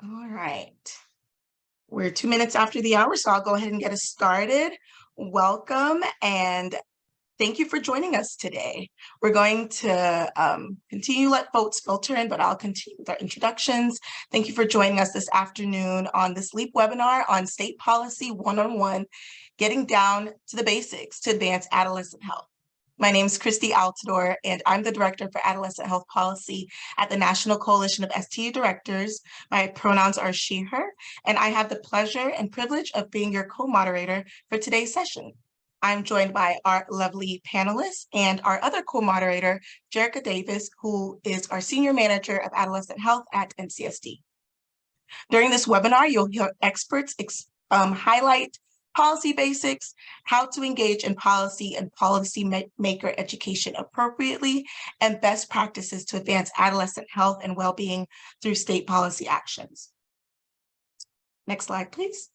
All right. We're 2 minutes after the hour, so I'll go ahead and get us started. Welcome and thank you for joining us today. We're going to continue to let folks filter in, but I'll continue with our introductions. Thank you for joining us this afternoon on this LEAP webinar on State Policy 101, Getting Down to the Basics to Advance Adolescent Health. My name is Christy Altador, and I'm the Director for Adolescent Health Policy at the National Coalition of STU Directors. My pronouns are she, her, and I have the pleasure and privilege of being your co-moderator for today's session. I'm joined by our lovely panelists and our other co-moderator, Jerica Davis, who is our Senior Manager of Adolescent Health at NCSD. During this webinar, you'll hear experts highlight policy basics, how to engage in policy and policy maker education appropriately, and best practices to advance adolescent health and well-being through state policy actions. Next slide, please.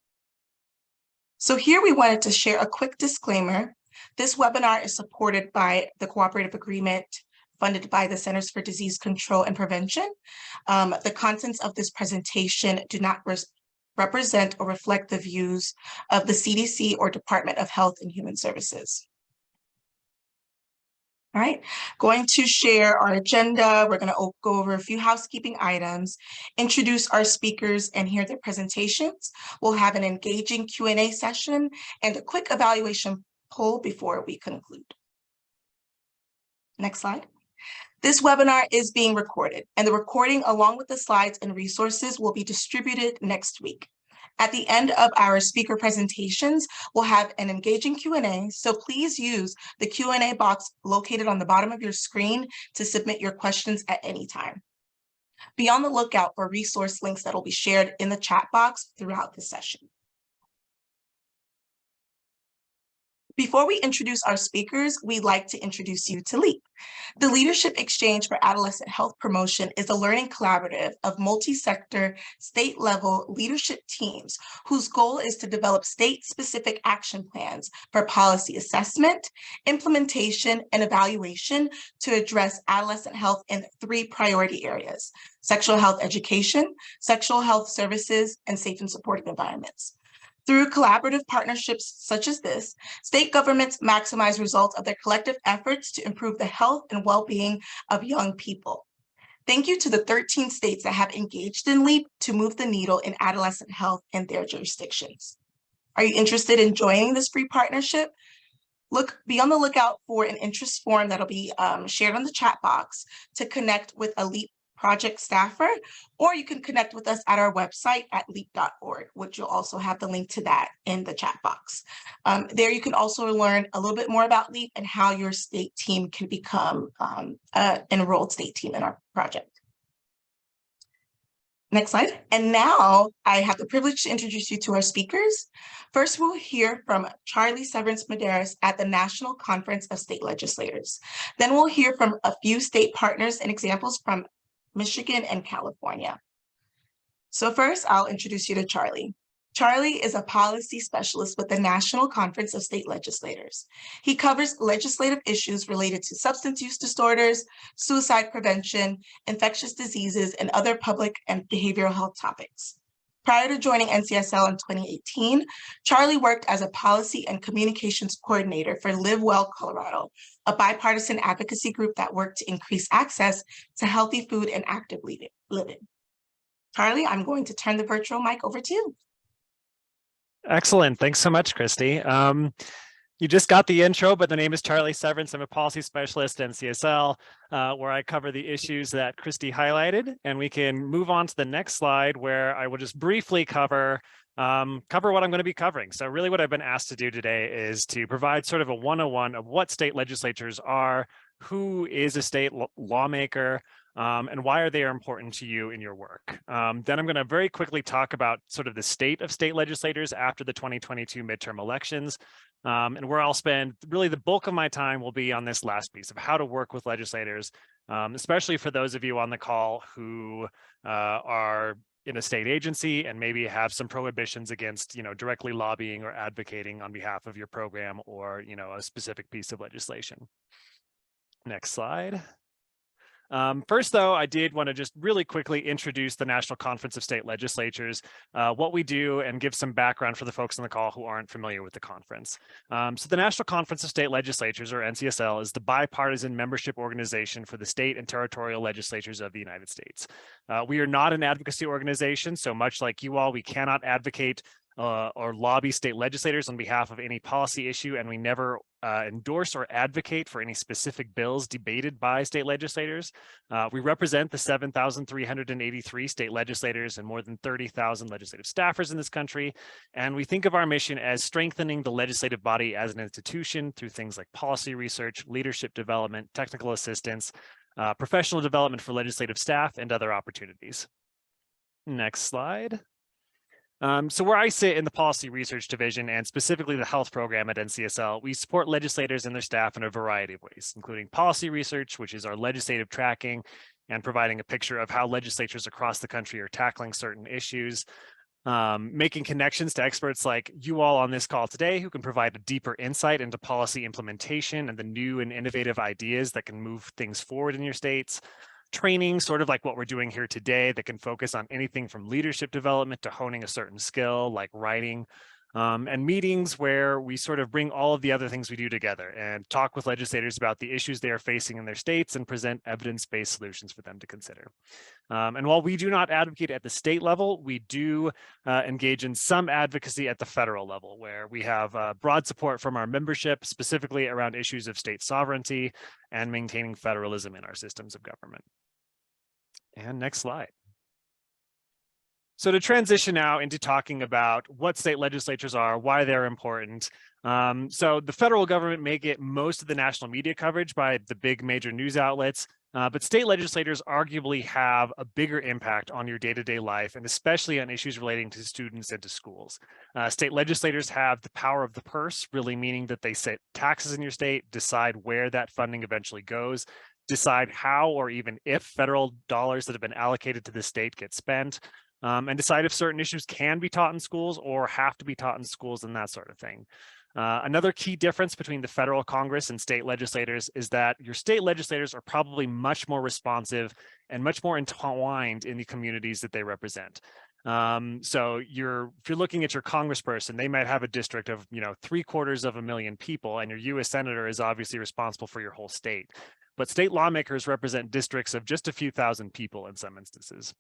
So here we wanted to share a quick disclaimer. This webinar is supported by the cooperative agreement funded by the Centers for Disease Control and Prevention. The contents of this presentation do not represent or reflect the views of the CDC or Department of Health and Human Services. All right, going to share our agenda. We're going to go over a few housekeeping items, introduce our speakers and hear their presentations. We'll have an engaging Q&A session and a quick evaluation poll before we conclude. Next slide. This webinar is being recorded, and the recording, along with the slides and resources, will be distributed next week. At the end of our speaker presentations, we'll have an engaging Q&A, so please use the Q&A box located on the bottom of your screen to submit your questions at any time. Be on the lookout for resource links that will be shared in the chat box throughout the session. Before we introduce our speakers, we'd like to introduce you to LEAP. The Leadership Exchange for Adolescent Health Promotion is a learning collaborative of multi-sector, state-level leadership teams whose goal is to develop state-specific action plans for policy assessment, implementation, and evaluation to address adolescent health in 3 priority areas: sexual health education, sexual health services, and safe and supportive environments. Through collaborative partnerships such as this, state governments maximize results of their collective efforts to improve the health and well-being of young people. Thank you to the 13 states that have engaged in LEAP to move the needle in adolescent health in their jurisdictions. Are you interested in joining this free partnership? Be on the lookout for an interest form that'll be shared on the chat box to connect with a LEAP project staffer, or you can connect with us at our website at leap.org, which you'll also have the link to that in the chat box. There you can also learn a little bit more about LEAP and how your state team can become an enrolled state team in our project. Next slide. And now I have the privilege to introduce you to our speakers. First, we'll hear from Charlie Severance Medeiros at the National Conference of State Legislators. Then we'll hear from a few state partners and examples from Michigan and California. So first, I'll introduce you to Charlie. Charlie is a policy specialist with the National Conference of State Legislators. He covers legislative issues related to substance use disorders, suicide prevention, infectious diseases, and other public and behavioral health topics. Prior to joining NCSL in 2018, Charlie worked as a policy and communications coordinator for Live Well Colorado, a bipartisan advocacy group that worked to increase access to healthy food and active living. Charlie, I'm going to turn the virtual mic over to you. Excellent. Thanks so much, Christy. You just got the intro, but the name is Charlie Severance. I'm a policy specialist at NCSL, where I cover the issues that Christy highlighted. And we can move on to the next slide, where I will just briefly cover what I'm going to be covering. So really what I've been asked to do today is to provide sort of a 101 of what state legislatures are, who is a state lawmaker, and why are they important to you in your work. Then I'm going to very quickly talk about sort of the state of state legislators after the 2022 midterm elections, and where I'll spend really the bulk of my time will be on this last piece of how to work with legislators, especially for those of you on the call who are in a state agency and maybe have some prohibitions against, directly lobbying or advocating on behalf of your program or, a specific piece of legislation. Next slide. First, though, I did want to just really quickly introduce the National Conference of State Legislatures, what we do, and give some background for the folks on the call who aren't familiar with the conference. So the National Conference of State Legislatures, or NCSL, is the bipartisan membership organization for the state and territorial legislatures of the United States. We are not an advocacy organization, so much like you all, we cannot advocate or lobby state legislators on behalf of any policy issue, and we never endorse or advocate for any specific bills debated by state legislators. We represent the 7,383 state legislators and more than 30,000 legislative staffers in this country, and we think of our mission as strengthening the legislative body as an institution through things like policy research, leadership development, technical assistance, professional development for legislative staff, and other opportunities. Next slide. So where I sit in the policy research division, and specifically the health program at NCSL, we support legislators and their staff in a variety of ways, including policy research, which is our legislative tracking and providing a picture of how legislatures across the country are tackling certain issues, making connections to experts like you all on this call today, who can provide a deeper insight into policy implementation and the new and innovative ideas that can move things forward in your states. Training, sort of like what we're doing here today, that can focus on anything from leadership development to honing a certain skill like writing, and meetings where we sort of bring all of the other things we do together and talk with legislators about the issues they are facing in their states and present evidence-based solutions for them to consider. And while we do not advocate at the state level, we do engage in some advocacy at the federal level, where we have broad support from our membership, specifically around issues of state sovereignty and maintaining federalism in our systems of government. And next slide. So to transition now into talking about what state legislatures are, why they're important. So the federal government may get most of the national media coverage by the big major news outlets, but state legislators arguably have a bigger impact on your day-to-day life, and especially on issues relating to students and to schools. State legislators have the power of the purse, really meaning that they set taxes in your state, decide where that funding eventually goes, decide how or even if federal dollars that have been allocated to the state get spent, and decide if certain issues can be taught in schools or have to be taught in schools and that sort of thing. Another key difference between the federal Congress and state legislators is that your state legislators are probably much more responsive and much more entwined in the communities that they represent. So if you're looking at your congressperson, they might have a district of 750,000 people, and your US senator is obviously responsible for your whole state. But state lawmakers represent districts of just a few thousand people in some instances.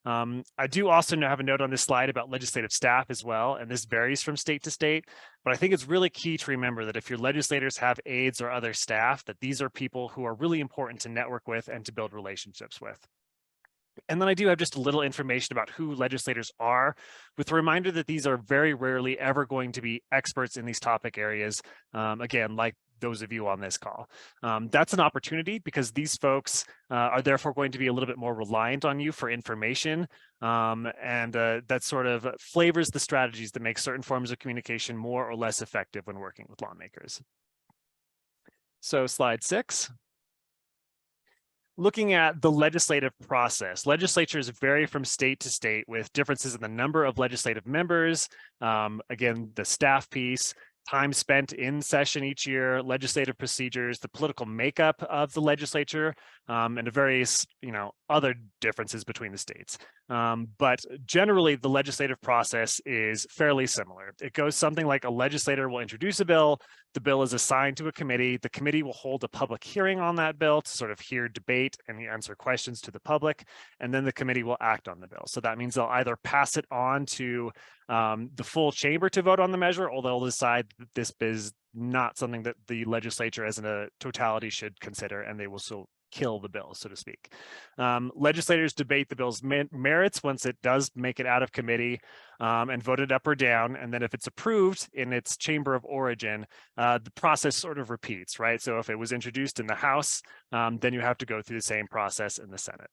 I do also have a note on this slide about legislative staff as well, and this varies from state to state, but I think it's really key to remember that if your legislators have aides or other staff, that these are people who are really important to network with and to build relationships with. And then I do have just a little information about who legislators are, with a reminder that these are very rarely ever going to be experts in these topic areas, again, like those of you on this call. That's an opportunity because these folks are therefore going to be a little bit more reliant on you for information, and that sort of flavors the strategies that make certain forms of communication more or less effective when working with lawmakers. So slide 6. Looking at the legislative process, legislatures vary from state to state with differences in the number of legislative members, again, the staff piece, time spent in session each year, legislative procedures, the political makeup of the legislature, and the various, other differences between the states. But generally, the legislative process is fairly similar. It goes something like a legislator will introduce a bill, the bill is assigned to a committee, the committee will hold a public hearing on that bill to sort of hear debate and answer questions to the public, and then the committee will act on the bill. So that means they'll either pass it on to the full chamber to vote on the measure, or they'll decide that this is not something that the legislature as a totality should consider, and they will still kill the bill, so to speak. Legislators debate the bill's merits once it does make it out of committee, and vote it up or down. And then if it's approved in its chamber of origin, the process sort of repeats, right? So if it was introduced in the House, then you have to go through the same process in the Senate.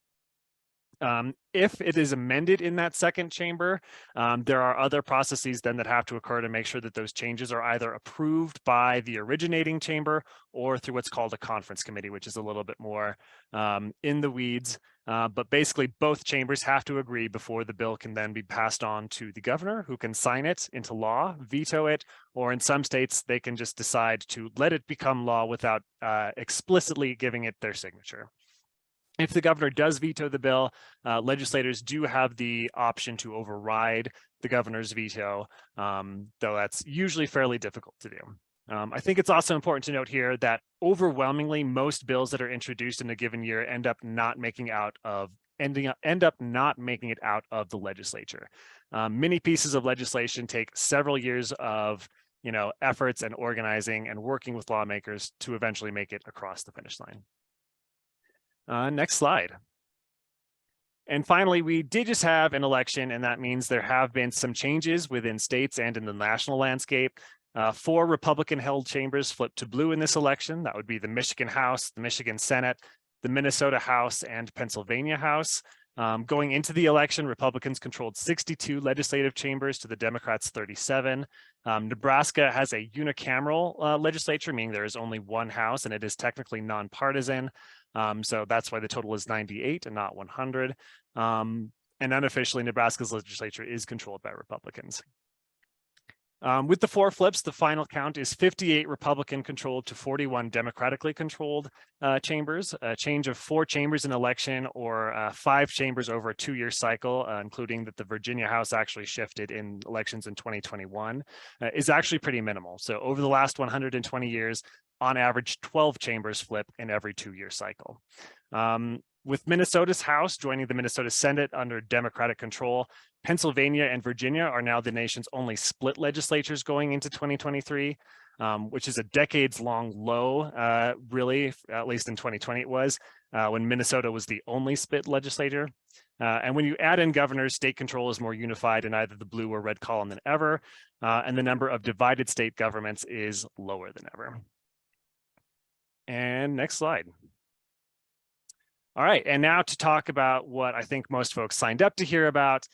If it is amended in that second chamber, there are other processes then that have to occur to make sure that those changes are either approved by the originating chamber or through what's called a conference committee, which is a little bit more in the weeds. But basically, both chambers have to agree before the bill can then be passed on to the governor, who can sign it into law, veto it, or in some states, they can just decide to let it become law without explicitly giving it their signature. If the governor does veto the bill, legislators do have the option to override the governor's veto, though that's usually fairly difficult to do. I think it's also important to note here that overwhelmingly most bills that are introduced in a given year end up not making it out of the legislature. Many pieces of legislation take several years of efforts and organizing and working with lawmakers to eventually make it across the finish line. Next slide. And finally, we did just have an election, and that means there have been some changes within states and in the national landscape. 4 Republican-held chambers flipped to blue in this election. That would be the Michigan House, the Michigan Senate, the Minnesota House, and Pennsylvania House. Going into the election, Republicans controlled 62 legislative chambers to the Democrats' 37. Nebraska has a unicameral legislature, meaning there is only one house, and it is technically nonpartisan. So that's why the total is 98 and not 100. And unofficially, Nebraska's legislature is controlled by Republicans. With the 4 flips, the final count is 58 Republican-controlled to 41 Democratically controlled chambers. A change of 4 chambers in election, or 5 chambers over a 2-year cycle, including that the Virginia House actually shifted in elections in 2021, is actually pretty minimal. So over the last 120 years, on average, 12 chambers flip in every 2-year cycle. With Minnesota's House joining the Minnesota Senate under Democratic control, Pennsylvania and Virginia are now the nation's only split legislatures going into 2023, which is a decades-long low, really, at least in 2020 it was, when Minnesota was the only split legislature. And when you add in governors, state control is more unified in either the blue or red column than ever, and the number of divided state governments is lower than ever. And next slide. All right, and now to talk about what I think most folks signed up to hear about,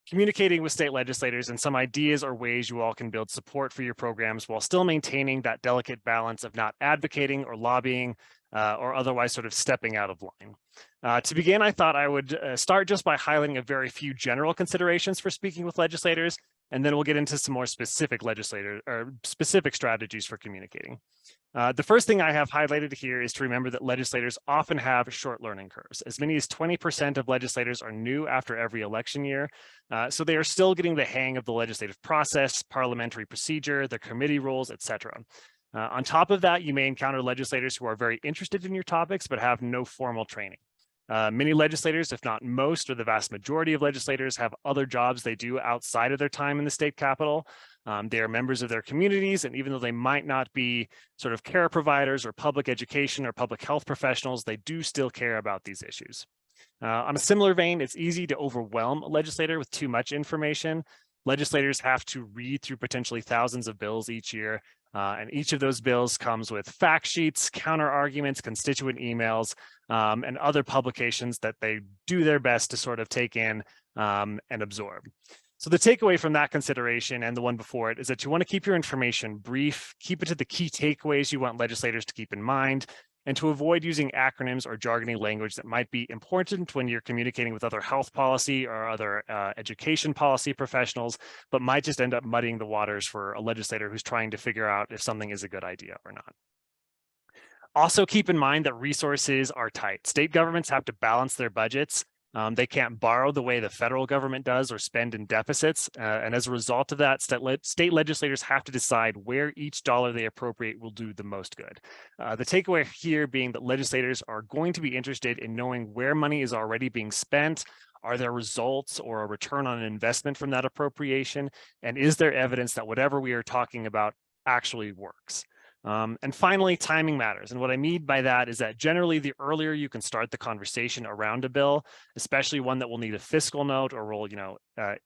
communicating with state legislators and some ideas or ways you all can build support for your programs while still maintaining that delicate balance of not advocating or lobbying or otherwise sort of stepping out of line. To begin, I thought I would start just by highlighting a very few general considerations for speaking with legislators, and then we'll get into some more specific specific strategies for communicating. The first thing I have highlighted here is to remember that legislators often have short learning curves. As many as 20% of legislators are new after every election year, so they are still getting the hang of the legislative process, parliamentary procedure, the committee rules, etc. On top of that, you may encounter legislators who are very interested in your topics but have no formal training. Many legislators, if not most or the vast majority of legislators, have other jobs they do outside of their time in the state capitol. They are members of their communities, and even though they might not be sort of care providers or public education or public health professionals, they do still care about these issues. On a similar vein, it's easy to overwhelm a legislator with too much information. Legislators have to read through potentially thousands of bills each year, and each of those bills comes with fact sheets, counter arguments, constituent emails, and other publications that they do their best to sort of take in and absorb. So the takeaway from that consideration and the one before it is that you want to keep your information brief, keep it to the key takeaways you want legislators to keep in mind, and to avoid using acronyms or jargony language that might be important when you're communicating with other health policy or other education policy professionals, but might just end up muddying the waters for a legislator who's trying to figure out if something is a good idea or not. Also keep in mind that resources are tight. State governments have to balance their budgets. They can't borrow the way the federal government does or spend in deficits. And as a result of that, state legislators have to decide where each dollar they appropriate will do the most good. The takeaway here being that legislators are going to be interested in knowing where money is already being spent. Are there results or a return on investment from that appropriation? And is there evidence that whatever we are talking about actually works? And finally, timing matters. And what I mean by that is that generally the earlier you can start the conversation around a bill, especially one that will need a fiscal note or will,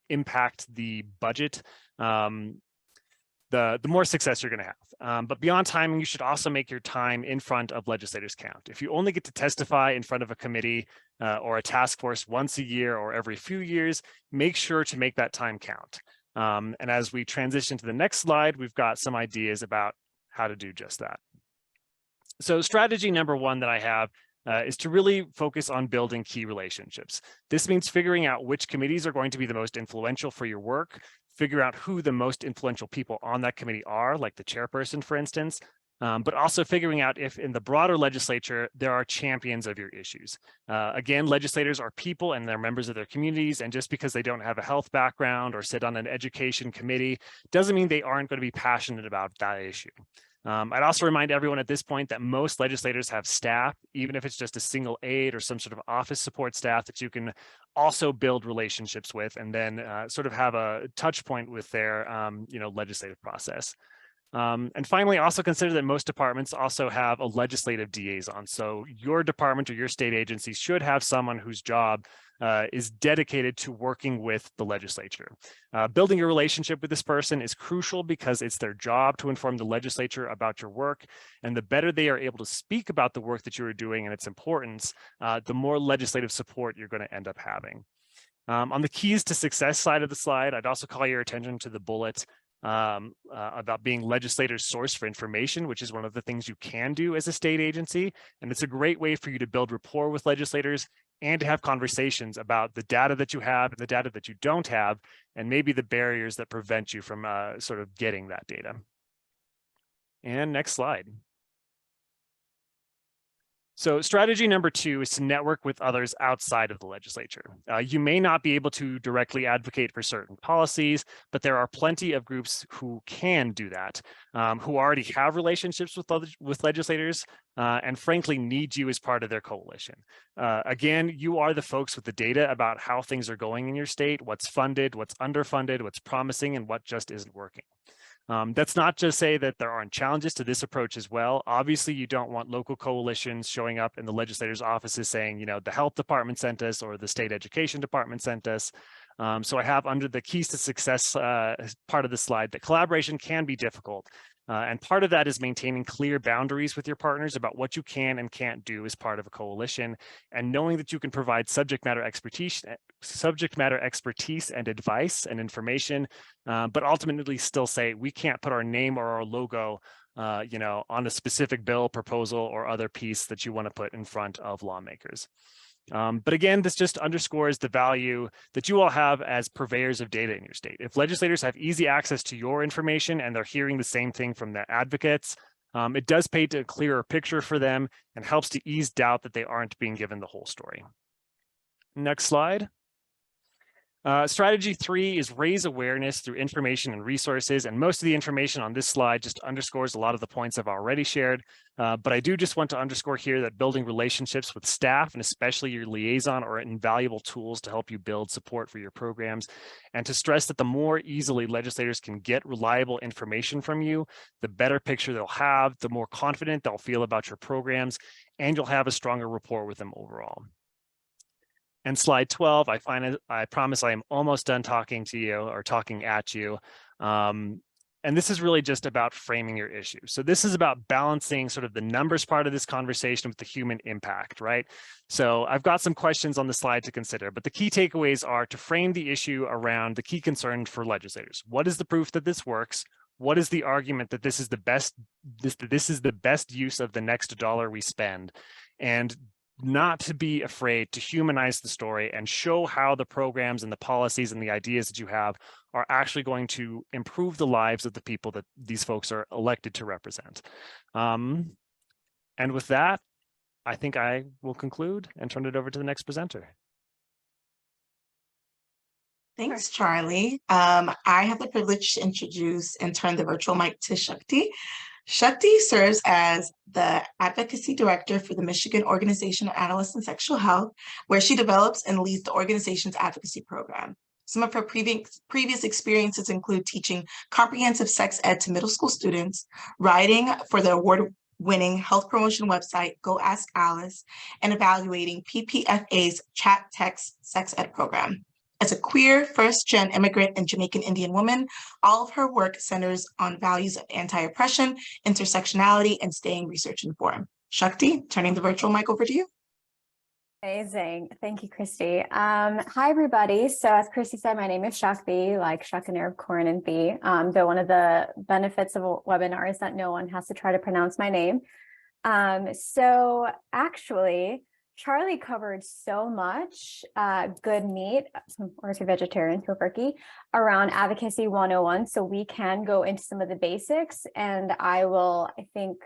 impact the budget, the more success you're going to have. But beyond timing, you should also make your time in front of legislators count. If you only get to testify in front of a committee or a task force once a year or every few years, make sure to make that time count. And as we transition to the next slide, we've got some ideas about how to do just that. So strategy number one that I have is to really focus on building key relationships. This means figuring out which committees are going to be the most influential for your work, figure out who the most influential people on that committee are, like the chairperson, for instance, but also figuring out if in the broader legislature, there are champions of your issues. Again, legislators are people and they're members of their communities. And just because they don't have a health background or sit on an education committee doesn't mean they aren't going to be passionate about that issue. I'd also remind everyone at this point that most legislators have staff, even if it's just a single aide or some sort of office support staff that you can also build relationships with and then sort of have a touch point with their legislative process. And finally, also consider that most departments also have a legislative liaison. So your department or your state agency should have someone whose job is dedicated to working with the legislature. Building a relationship with this person is crucial because it's their job to inform the legislature about your work. And the better they are able to speak about the work that you are doing and its importance, the more legislative support you're going to end up having. On the keys to success side of the slide, I'd also call your attention to the bullet about being legislators' source for information, which is one of the things you can do as a state agency. And it's a great way for you to build rapport with legislators and to have conversations about the data that you have and the data that you don't have, and maybe the barriers that prevent you from sort of getting that data. And next slide. So strategy number 2 is to network with others outside of the legislature. You may not be able to directly advocate for certain policies, but there are plenty of groups who can do that, who already have relationships with legislators and frankly need you as part of their coalition. Again, you are the folks with the data about how things are going in your state, what's funded, what's underfunded, what's promising, and what just isn't working. That's not to say that there aren't challenges to this approach as well. Obviously, you don't want local coalitions showing up in the legislators' offices saying, you know, the health department sent us or the state education department sent us. So I have under the keys to success part of the slide that collaboration can be difficult. And part of that is maintaining clear boundaries with your partners about what you can and can't do as part of a coalition, and knowing that you can provide subject matter expertise and advice and information, but ultimately still say we can't put our name or our logo on a specific bill, proposal, or other piece that you want to put in front of lawmakers. But again, this just underscores the value that you all have as purveyors of data in your state. If legislators have easy access to your information and they're hearing the same thing from their advocates, it does paint a clearer picture for them and helps to ease doubt that they aren't being given the whole story. Next slide. Strategy 3 is raise awareness through information and resources. And most of the information on this slide just underscores a lot of the points I've already shared. But I do just want to underscore here that building relationships with staff and especially your liaison are invaluable tools to help you build support for your programs. And to stress that the more easily legislators can get reliable information from you, the better picture they'll have, the more confident they'll feel about your programs, and you'll have a stronger rapport with them overall. And slide 12, I promise I am almost done talking to you or talking at you. And this is really just about framing your issue. So this is about balancing sort of the numbers part of this conversation with the human impact, right? So I've got some questions on the slide to consider, but the key takeaways are to frame the issue around the key concern for legislators. What is the proof that this works? What is the argument that this is the best use of the next dollar we spend? And not to be afraid to humanize the story and show how the programs and the policies and the ideas that you have are actually going to improve the lives of the people that these folks are elected to represent. And with that, I think I will conclude and turn it over to the next presenter. Thanks, Charlie. I have the privilege to introduce and turn the virtual mic to Shakti. Shakti serves as the Advocacy Director for the Michigan Organization of Analysts in Sexual Health, where she develops and leads the organization's advocacy program. Some of her previous experiences include teaching comprehensive sex ed to middle school students, writing for the award-winning health promotion website, Go Ask Alice, and evaluating PPFA's chat text sex ed program. As a queer, first-gen immigrant and Jamaican Indian woman, all of her work centers on values of anti-oppression, intersectionality, and staying research informed. Shakti, turning the virtual mic over to you. Amazing. Thank you, Christy. Hi, everybody. So as Christy said, my name is Shakti, like Shak and Arab, corn and Thee. Though one of the benefits of a webinar is that no one has to try to pronounce my name. So actually, Charlie covered so much good meat, or if you're vegetarian, turkey, around Advocacy 101. So we can go into some of the basics, and I will, I think,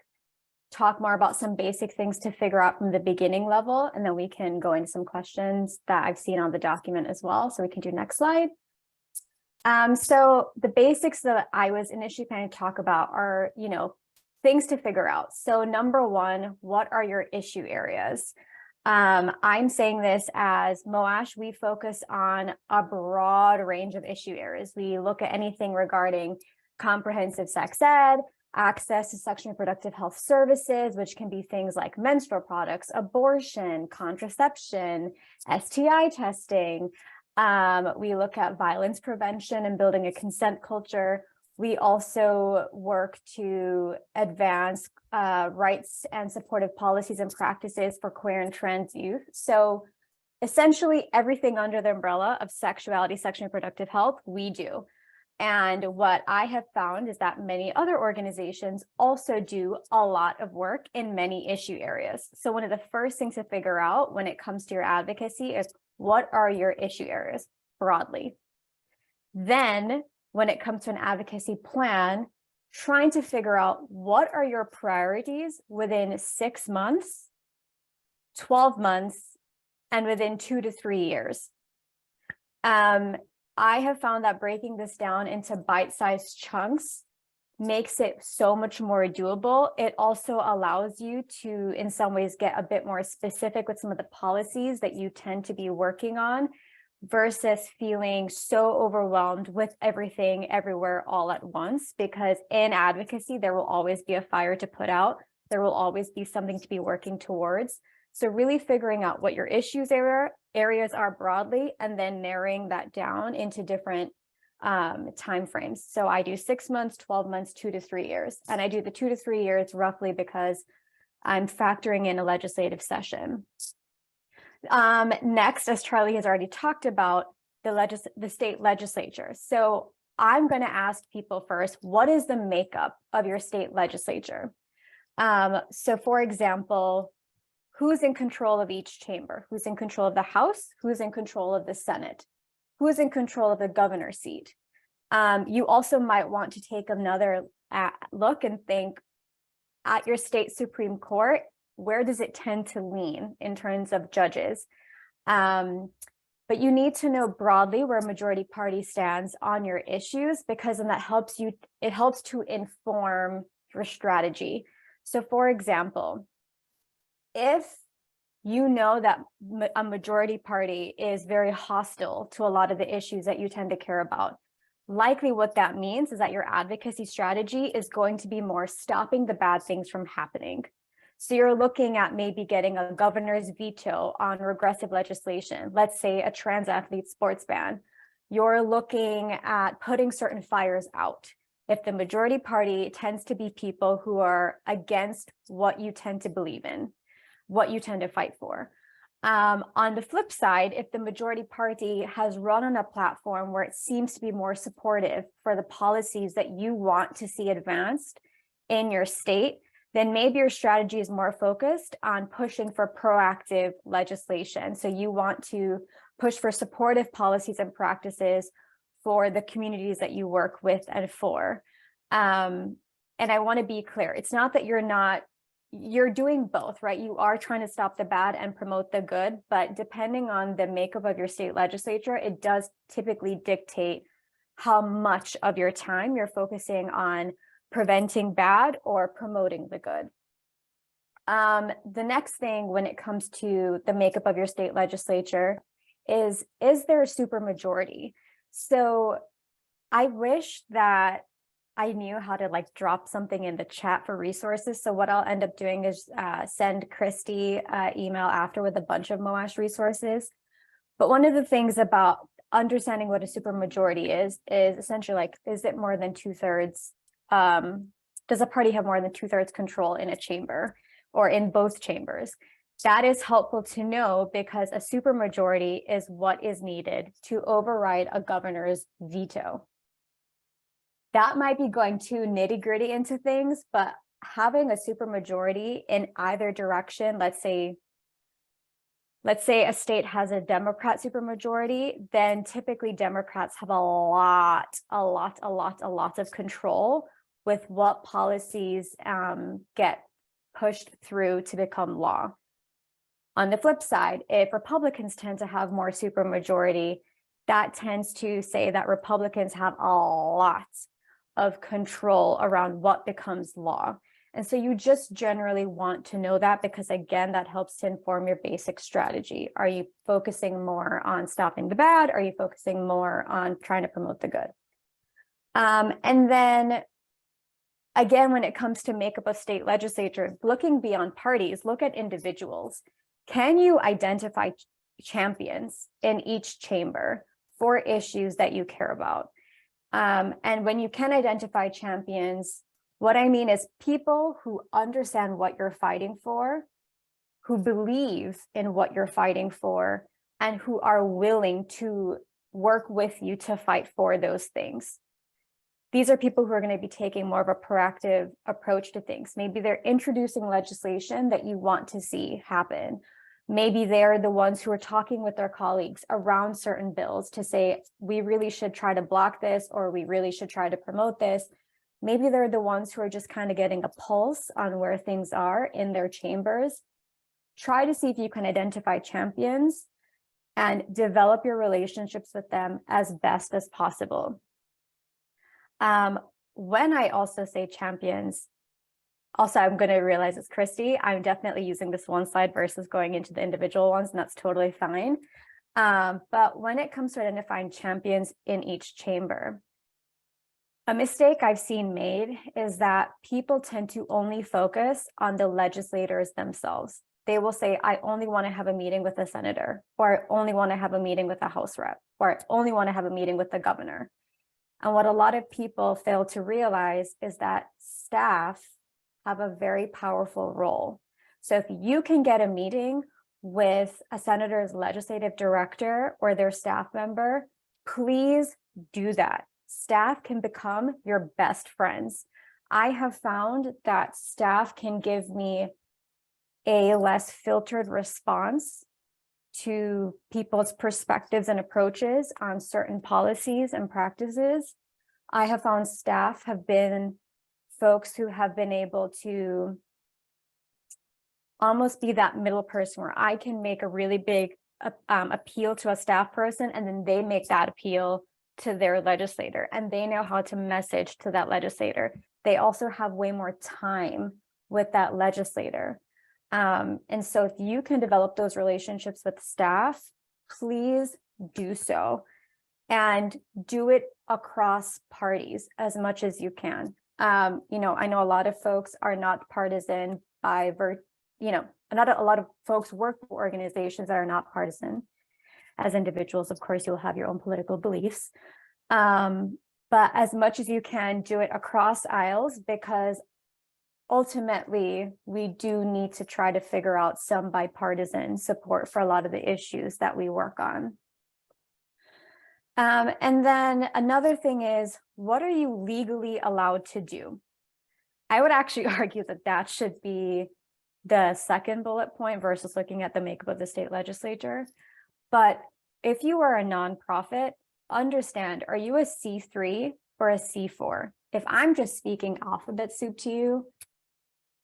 talk more about some basic things to figure out from the beginning level, and then we can go into some questions that I've seen on the document as well. So we can do next slide. So the basics that I was initially going to talk about are, things to figure out. So number one, what are your issue areas? I'm saying this as MOASH, we focus on a broad range of issue areas. We look at anything regarding comprehensive sex ed, access to sexual and reproductive health services, which can be things like menstrual products, abortion, contraception, STI testing. We look at violence prevention and building a consent culture. We also work to advance rights and supportive policies and practices for queer and trans youth. So essentially everything under the umbrella of sexuality, sexual and reproductive health, we do. And what I have found is that many other organizations also do a lot of work in many issue areas. So one of the first things to figure out when it comes to your advocacy is, what are your issue areas broadly? Then when it comes to an advocacy plan, trying to figure out what are your priorities within 6 months, 12 months, and within 2 to 3 years. I have found that breaking this down into bite-sized chunks makes it so much more doable. It also allows you to, in some ways, get a bit more specific with some of the policies that you tend to be working on, versus feeling so overwhelmed with everything everywhere all at once. Because in advocacy, there will always be a fire to put out. There will always be something to be working towards. So really figuring out what your issues areas are broadly, and then narrowing that down into different timeframes. So I do 6 months, 12 months, 2 to 3 years. And I do the 2 to 3 years roughly because I'm factoring in a legislative session. Next, as Charlie has already talked about, the state legislature. So I'm going to ask people first, what is the makeup of your state legislature? So for example, who's in control of each chamber? Who's in control of the House? Who's in control of the Senate? Who's in control of the governor's seat? You also might want to take another look and think at your state Supreme Court, where does it tend to lean in terms of judges? But you need to know broadly where majority party stands on your issues, because then that helps you, it helps to inform your strategy. So for example, if you know that a majority party is very hostile to a lot of the issues that you tend to care about, likely what that means is that your advocacy strategy is going to be more stopping the bad things from happening. So you're looking at maybe getting a governor's veto on regressive legislation, let's say a trans athlete sports ban. You're looking at putting certain fires out. If the majority party tends to be people who are against what you tend to believe in, what you tend to fight for. On the flip side, if the majority party has run on a platform where it seems to be more supportive for the policies that you want to see advanced in your state, then maybe your strategy is more focused on pushing for proactive legislation. So you want to push for supportive policies and practices for the communities that you work with and for. And I want to be clear, it's not that you're doing both, right? You are trying to stop the bad and promote the good, but depending on the makeup of your state legislature, it does typically dictate how much of your time you're focusing on preventing bad or promoting the good. The next thing when it comes to the makeup of your state legislature is there a supermajority? So I wish that I knew how to drop something in the chat for resources. So what I'll end up doing is send Christy an email after with a bunch of MOASH resources. But one of the things about understanding what a supermajority is essentially is it more than 2/3? Does a party have more than 2/3 control in a chamber or in both chambers? That is helpful to know because a supermajority is what is needed to override a governor's veto. That might be going too nitty-gritty into things, but having a supermajority in either direction, let's say a state has a Democrat supermajority, then typically Democrats have a lot of control with what policies get pushed through to become law. On the flip side, if Republicans tend to have more supermajority, that tends to say that Republicans have a lot of control around what becomes law. And so you just generally want to know that, because again, that helps to inform your basic strategy. Are you focusing more on stopping the bad? Are you focusing more on trying to promote the good? And then again, when it comes to makeup of state legislatures, looking beyond parties, look at individuals. Can you identify champions in each chamber for issues that you care about? And when you can identify champions, what I mean is people who understand what you're fighting for, who believe in what you're fighting for, and who are willing to work with you to fight for those things. These are people who are going to be taking more of a proactive approach to things. Maybe they're introducing legislation that you want to see happen. Maybe they're the ones who are talking with their colleagues around certain bills to say, we really should try to block this, or we really should try to promote this. Maybe they're the ones who are just kind of getting a pulse on where things are in their chambers. Try to see if you can identify champions and develop your relationships with them as best as possible. When I also say champions, also I'm going to realize it's Christy. I'm definitely using this one slide versus going into the individual ones, and that's totally fine. But when it comes to identifying champions in each chamber, a mistake I've seen made is that people tend to only focus on the legislators themselves. They will say, I only want to have a meeting with a senator, or I only want to have a meeting with a House rep, or I only want to have a meeting with the governor. And what a lot of people fail to realize is that staff have a very powerful role. So if you can get a meeting with a senator's legislative director or their staff member, please do that. Staff can become your best friends. I have found that staff can give me a less filtered response to people's perspectives and approaches on certain policies and practices. I have found staff have been folks who have been able to almost be that middle person where I can make a really big appeal to a staff person, and then they make that appeal to their legislator, and they know how to message to that legislator. They also have way more time with that legislator. And so if you can develop those relationships with staff, please do so, and do it across parties as much as you can. I know a lot of folks are not partisan not a lot of folks work for organizations that are not partisan. As individuals, of course, you'll have your own political beliefs. But as much as you can, do it across aisles, because ultimately we do need to try to figure out some bipartisan support for a lot of the issues that we work on. And then another thing is, what are you legally allowed to do? I would actually argue that that should be the second bullet point versus looking at the makeup of the state legislature. But if you are a nonprofit, understand, are you a C3 or a C4? If I'm just speaking alphabet soup to you,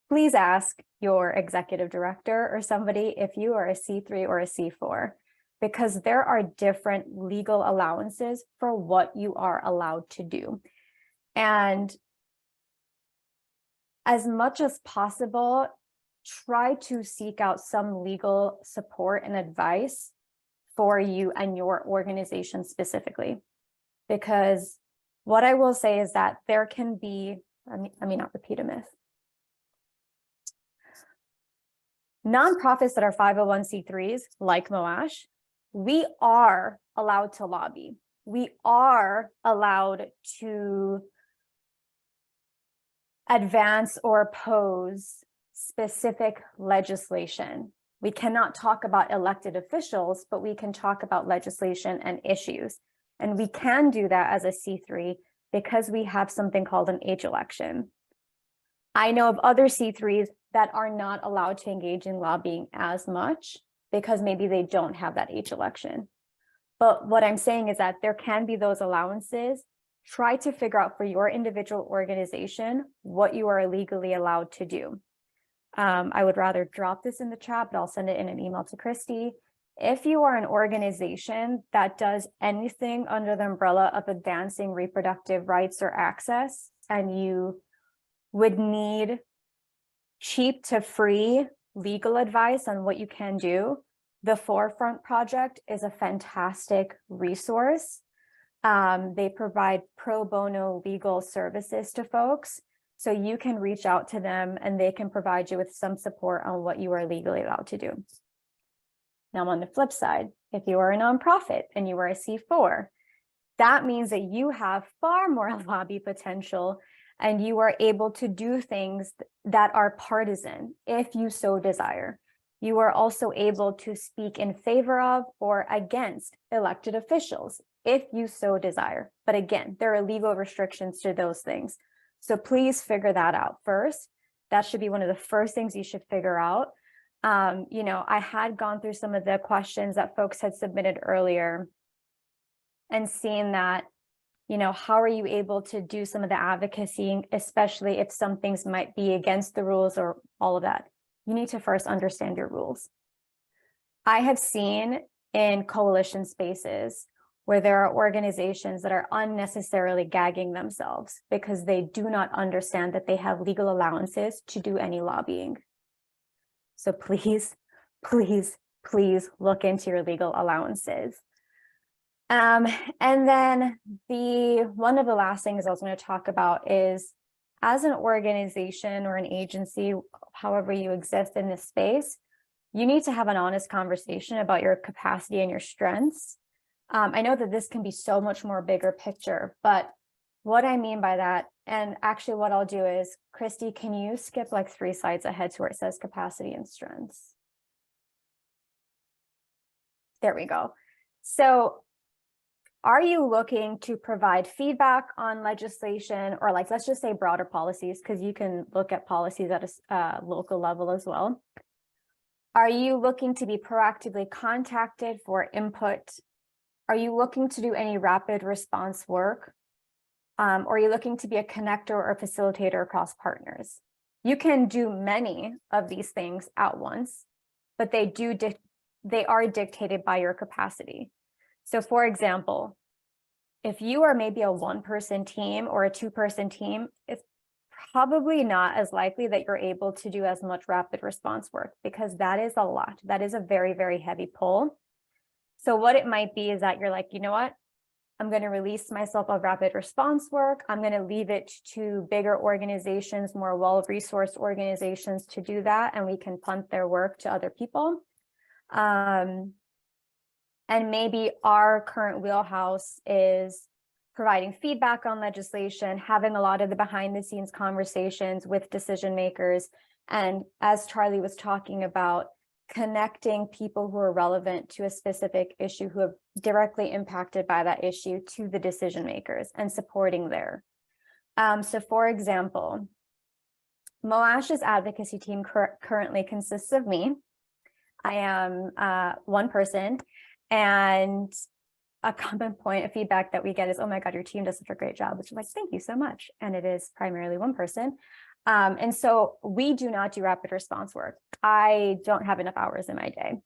please ask your executive director or somebody if you are a C3 or a C4, because there are different legal allowances for what you are allowed to do. And as much as possible, try to seek out some legal support and advice for you and your organization specifically. Because what I will say is that there can be, let me not repeat a myth. Nonprofits that are 501c3s, like Moash, we are allowed to lobby. We are allowed to advance or oppose specific legislation. We cannot talk about elected officials, but we can talk about legislation and issues. And we can do that as a C3 because we have something called an H election. I know of other C3s that are not allowed to engage in lobbying as much because maybe they don't have that H election. But what I'm saying is that there can be those allowances. Try to figure out for your individual organization what you are legally allowed to do. I would rather drop this in the chat, but I'll send it in an email to Christy. If you are an organization that does anything under the umbrella of advancing reproductive rights or access, and you would need cheap to free legal advice on what you can do, the Forefront Project is a fantastic resource. They provide pro bono legal services to folks. So you can reach out to them and they can provide you with some support on what you are legally allowed to do. Now, on the flip side, if you are a nonprofit and you are a C4, that means that you have far more lobby potential and you are able to do things that are partisan if you so desire. You are also able to speak in favor of or against elected officials if you so desire. But again, there are legal restrictions to those things. So please figure that out first. That should be one of the first things you should figure out. I had gone through some of the questions that folks had submitted earlier and seen that, how are you able to do some of the advocacy, especially if some things might be against the rules or all of that? You need to first understand your rules. I have seen in coalition spaces where there are organizations that are unnecessarily gagging themselves because they do not understand that they have legal allowances to do any lobbying. So please, please, please look into your legal allowances. And then one of the last things I was going to talk about is, as an organization or an agency, however you exist in this space, you need to have an honest conversation about your capacity and your strengths. I know that this can be so much more bigger picture, but what I mean by that, and actually what I'll do is, Christy, can you skip like 3 slides ahead to where it says capacity and strengths? There we go. So are you looking to provide feedback on legislation, or like, let's just say broader policies, because you can look at policies at a local level as well. Are you looking to be proactively contacted for input? Are you looking to do any rapid response work? Or are you looking to be a connector or a facilitator across partners? You can do many of these things at once, but they are dictated by your capacity. So for example, if you are maybe a 1-person team or a 2-person team, it's probably not as likely that you're able to do as much rapid response work, because that is a lot. That is a very, very heavy pull. So what it might be is that you're like, you know what? I'm going to release myself of rapid response work. I'm going to leave it to bigger organizations, more well-resourced organizations to do that, and we can punt their work to other people. And maybe our current wheelhouse is providing feedback on legislation, having a lot of the behind the scenes conversations with decision makers. And as Charlie was talking about, connecting people who are relevant to a specific issue, who are directly impacted by that issue, to the decision makers and supporting there. So for example, Moash's advocacy team currently consists of me. I am 1 person. And a common point of feedback that we get is, oh my God, your team does such a great job, which is like, thank you so much. And it is primarily 1 person. And so we do not do rapid response work. I don't have enough hours in my day.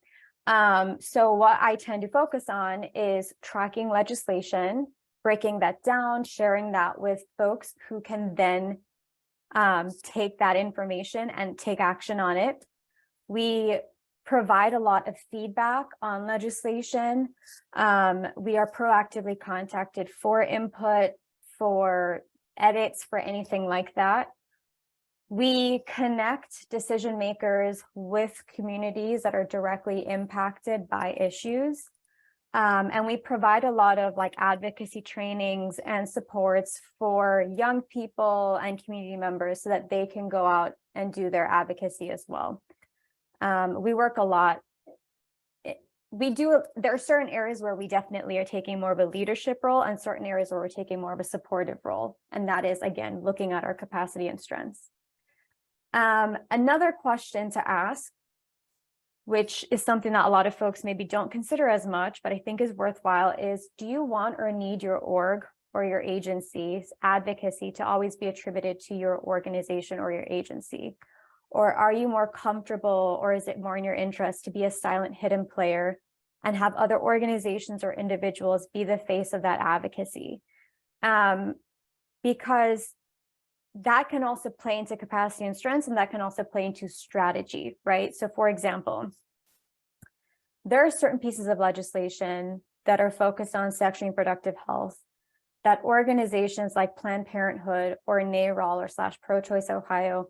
So what I tend to focus on is tracking legislation, breaking that down, sharing that with folks who can then take that information and take action on it. We provide a lot of feedback on legislation. We are proactively contacted for input, for edits, for anything like that. We connect decision makers with communities that are directly impacted by issues. And we provide a lot of like advocacy trainings and supports for young people and community members so that they can go out and do their advocacy as well. We work a lot. There are certain areas where we definitely are taking more of a leadership role, and certain areas where we're taking more of a supportive role. And that is, again, looking at our capacity and strengths. Another question to ask, which is something that a lot of folks maybe don't consider as much, but I think is worthwhile, is do you want or need your org or your agency's advocacy to always be attributed to your organization or your agency? Or are you more comfortable, or is it more in your interest to be a silent hidden player and have other organizations or individuals be the face of that advocacy? Because that can also play into capacity and strengths, and that can also play into strategy, right? So for example, there are certain pieces of legislation that are focused on sexually reproductive health that organizations like Planned Parenthood or NARAL or /Pro-Choice Ohio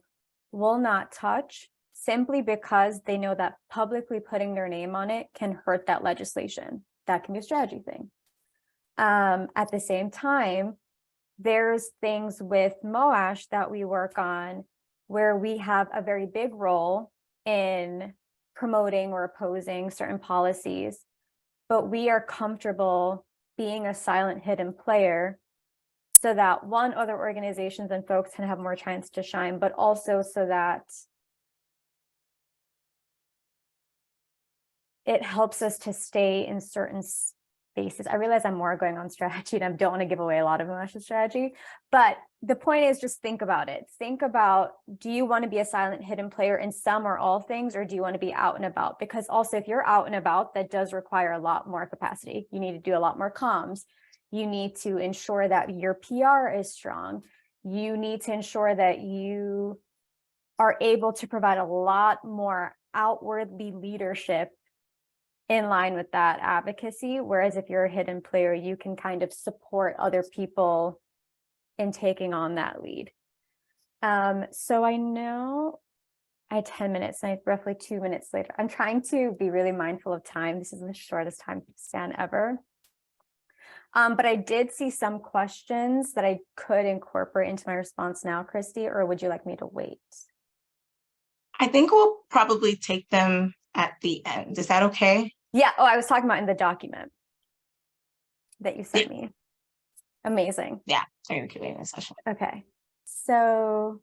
will not touch, simply because they know that publicly putting their name on it can hurt that legislation. That can be a strategy thing. At the same time, there's things with MOASH that we work on where we have a very big role in promoting or opposing certain policies, but we are comfortable being a silent hidden player so that one, other organizations and folks can have more chance to shine, but also so that it helps us to stay in certain spaces. I realize I'm more going on strategy and I don't want to give away a lot of emotional strategy, but the point is just think about it. Think about, do you want to be a silent hidden player in some or all things, or do you want to be out and about? Because also if you're out and about, that does require a lot more capacity. You need to do a lot more comms. You need to ensure that your PR is strong. You need to ensure that you are able to provide a lot more outwardly leadership in line with that advocacy. Whereas if you're a hidden player, you can kind of support other people in taking on that lead. So I know I had 10 minutes and I have roughly 2 minutes later. I'm trying to be really mindful of time. This is the shortest time span ever. But I did see some questions that I could incorporate into my response now, Christy, or would you like me to wait? I think we'll probably take them at the end. Is that okay? Yeah. Oh, I was talking about in the document that you sent me. Amazing. Yeah, during the Q&A session. Okay. So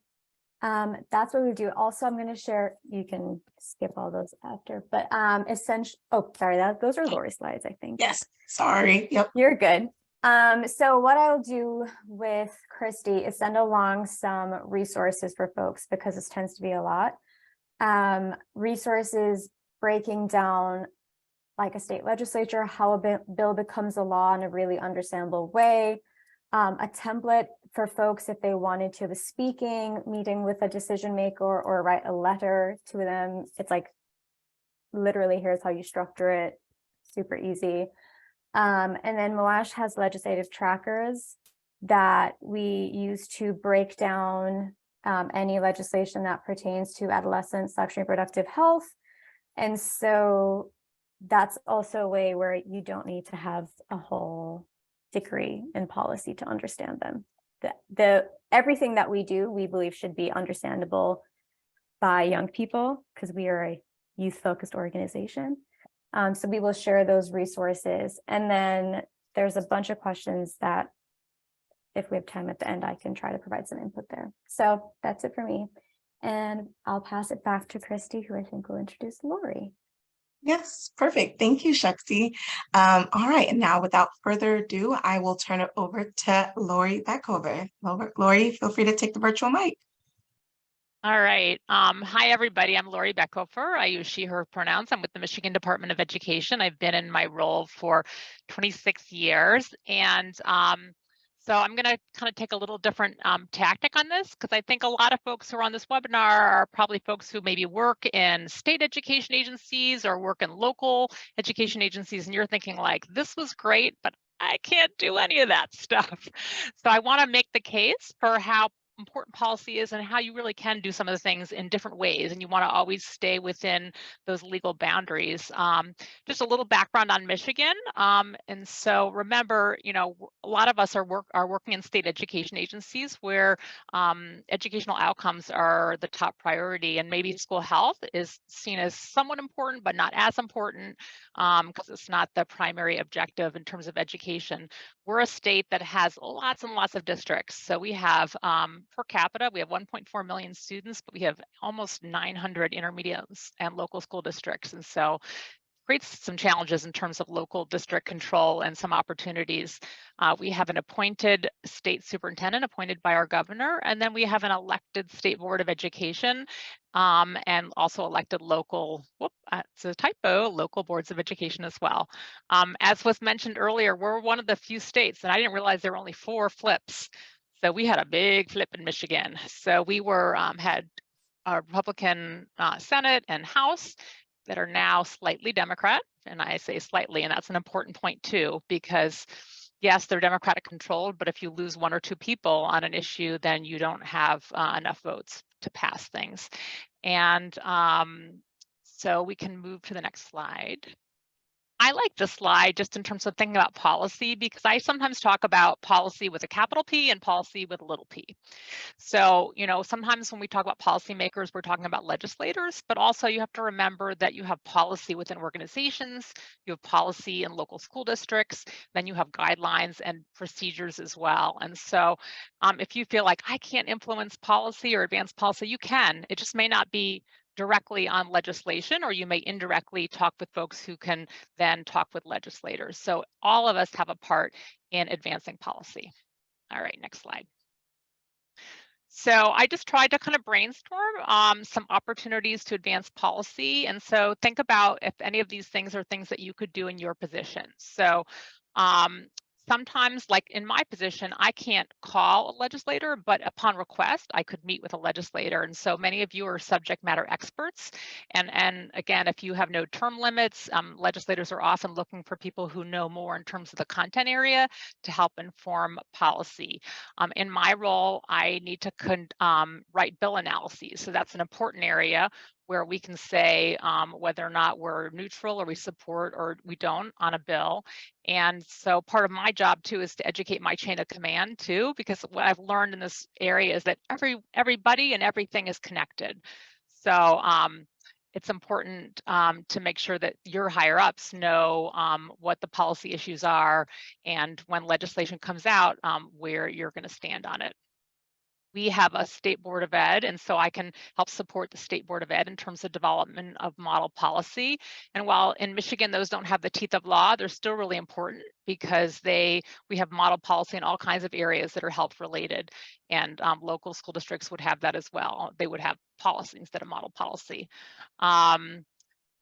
that's what we do. Also, I'm going to share, you can skip all those after, but essentially, oh, sorry, those are Lori's slides, I think. Yes, sorry. Yep. You're good. So what I'll do with Christy is send along some resources for folks, because this tends to be a lot. Resources breaking down, like a state legislature, how a bill becomes a law in a really understandable way. A template for folks if they wanted to have a speaking meeting with a decision maker or write a letter to them. It's like, literally, here's how you structure it. Super easy. And then MOASH has legislative trackers that we use to break down any legislation that pertains to adolescent sexual and reproductive health. And so that's also a way where you don't need to have a whole degree in policy to understand them. Everything that we do, we believe should be understandable by young people, because we are a youth-focused organization. So we will share those resources. And then there's a bunch of questions that, if we have time at the end, I can try to provide some input there. So that's it for me. And I'll pass it back to Christy, who I think will introduce Lori. Yes, perfect. Thank you, Shakti. All right, and now without further ado, I will turn it over to Lori Beckoffer. Lori, feel free to take the virtual mic. All right. Hi, everybody. I'm Lori Beckoffer. I use she, her pronouns. I'm with the Michigan Department of Education. I've been in my role for 26 years. And so I'm going to kind of take a little different tactic on this, because I think a lot of folks who are on this webinar are probably folks who maybe work in state education agencies or work in local education agencies. And you're thinking like, this was great, but I can't do any of that stuff. So I want to make the case for how important policy is and how you really can do some of the things in different ways, and you want to always stay within those legal boundaries. Just a little background on Michigan, and so remember, you know, a lot of us are working in state education agencies where educational outcomes are the top priority, and maybe school health is seen as somewhat important but not as important because it's not the primary objective in terms of education. We're a state that has lots and lots of districts, so we have per capita, we have 1.4 million students, but we have almost 900 intermediate and local school districts. And so creates some challenges in terms of local district control and some opportunities. We have an appointed state superintendent appointed by our governor, and then we have an elected state board of education and also elected local, it's a typo, local boards of education as well. As was mentioned earlier, we're one of the few states, and I didn't realize there were only 4 flips. So we had a big flip in Michigan. So we were had a Republican Senate and House that are now slightly Democrat. And I say slightly, and that's an important point too, because yes, they're Democratic controlled, but if you lose 1 or 2 people on an issue, then you don't have enough votes to pass things. And so we can move to the next slide. I like this slide just in terms of thinking about policy, because I sometimes talk about policy with a capital P and policy with a little p. So, you know, sometimes when we talk about policymakers, we're talking about legislators, but also you have to remember that you have policy within organizations, you have policy in local school districts, then you have guidelines and procedures as well. And so if you feel like I can't influence policy or advance policy, you can. It just may not be directly on legislation, or you may indirectly talk with folks who can then talk with legislators. So all of us have a part in advancing policy. All right, next slide. So I just tried to kind of brainstorm some opportunities to advance policy. And so think about if any of these things are things that you could do in your position. So sometimes, like in my position, I can't call a legislator, but upon request, I could meet with a legislator. And so many of you are subject matter experts. And again, if you have no term limits, legislators are often looking for people who know more in terms of the content area to help inform policy. In my role, I need to write bill analyses. So that's an important area where we can say whether or not we're neutral or we support or we don't on a bill. And so part of my job too is to educate my chain of command too, because what I've learned in this area is that everybody and everything is connected. So it's important to make sure that your higher ups know what the policy issues are, and when legislation comes out, where you're going to stand on it. We have a state board of ed, and so I can help support the state board of ed in terms of development of model policy. And while in Michigan those don't have the teeth of law, they're still really important because we have model policy in all kinds of areas that are health related, and local school districts would have that as well. They would have policy instead of model policy.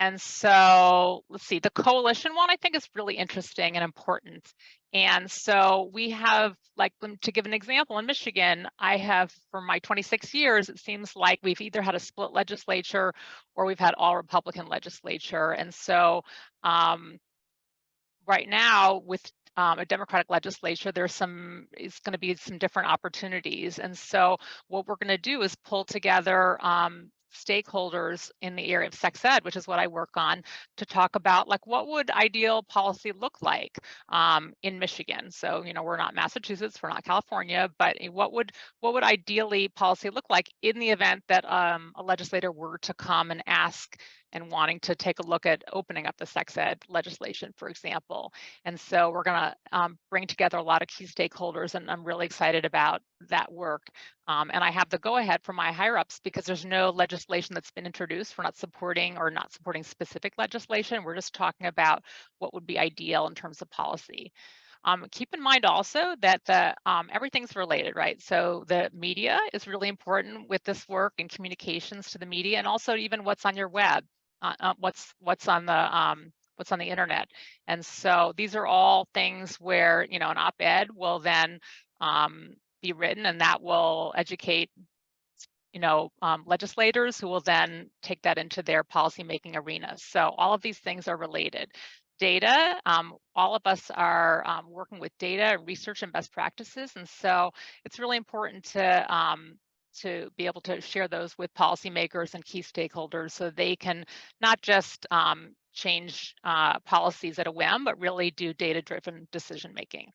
And so let's see, the coalition one I think is really interesting and important. And so we have, like, to give an example, in Michigan, I have, for my 26 years, it seems like we've either had a split legislature or we've had all Republican legislature. And so right now with a Democratic legislature, it's going to be some different opportunities. And so what we're going to do is pull together stakeholders in the area of sex ed, which is what I work on, to talk about, like, what would ideal policy look like in Michigan. So, you know, we're not Massachusetts, we're not California, but what would ideally policy look like in the event that a legislator were to come and ask and wanting to take a look at opening up the sex ed legislation, for example. And so we're going to bring together a lot of key stakeholders, and I'm really excited about that work. And I have the go-ahead from my higher-ups because there's no legislation that's been introduced. We're not supporting specific legislation. We're just talking about what would be ideal in terms of policy. Keep in mind also that everything's related, right? So the media is really important with this work, and communications to the media, and also even what's on your web, what's on the internet. And so these are all things where, you know, an op-ed will then be written, and that will educate, you know, legislators who will then take that into their policymaking arena. So all of these things are related. Data, all of us are working with data and research and best practices, and so it's really important to be able to share those with policymakers and key stakeholders so they can not just change policies at a whim, but really do data-driven decision making.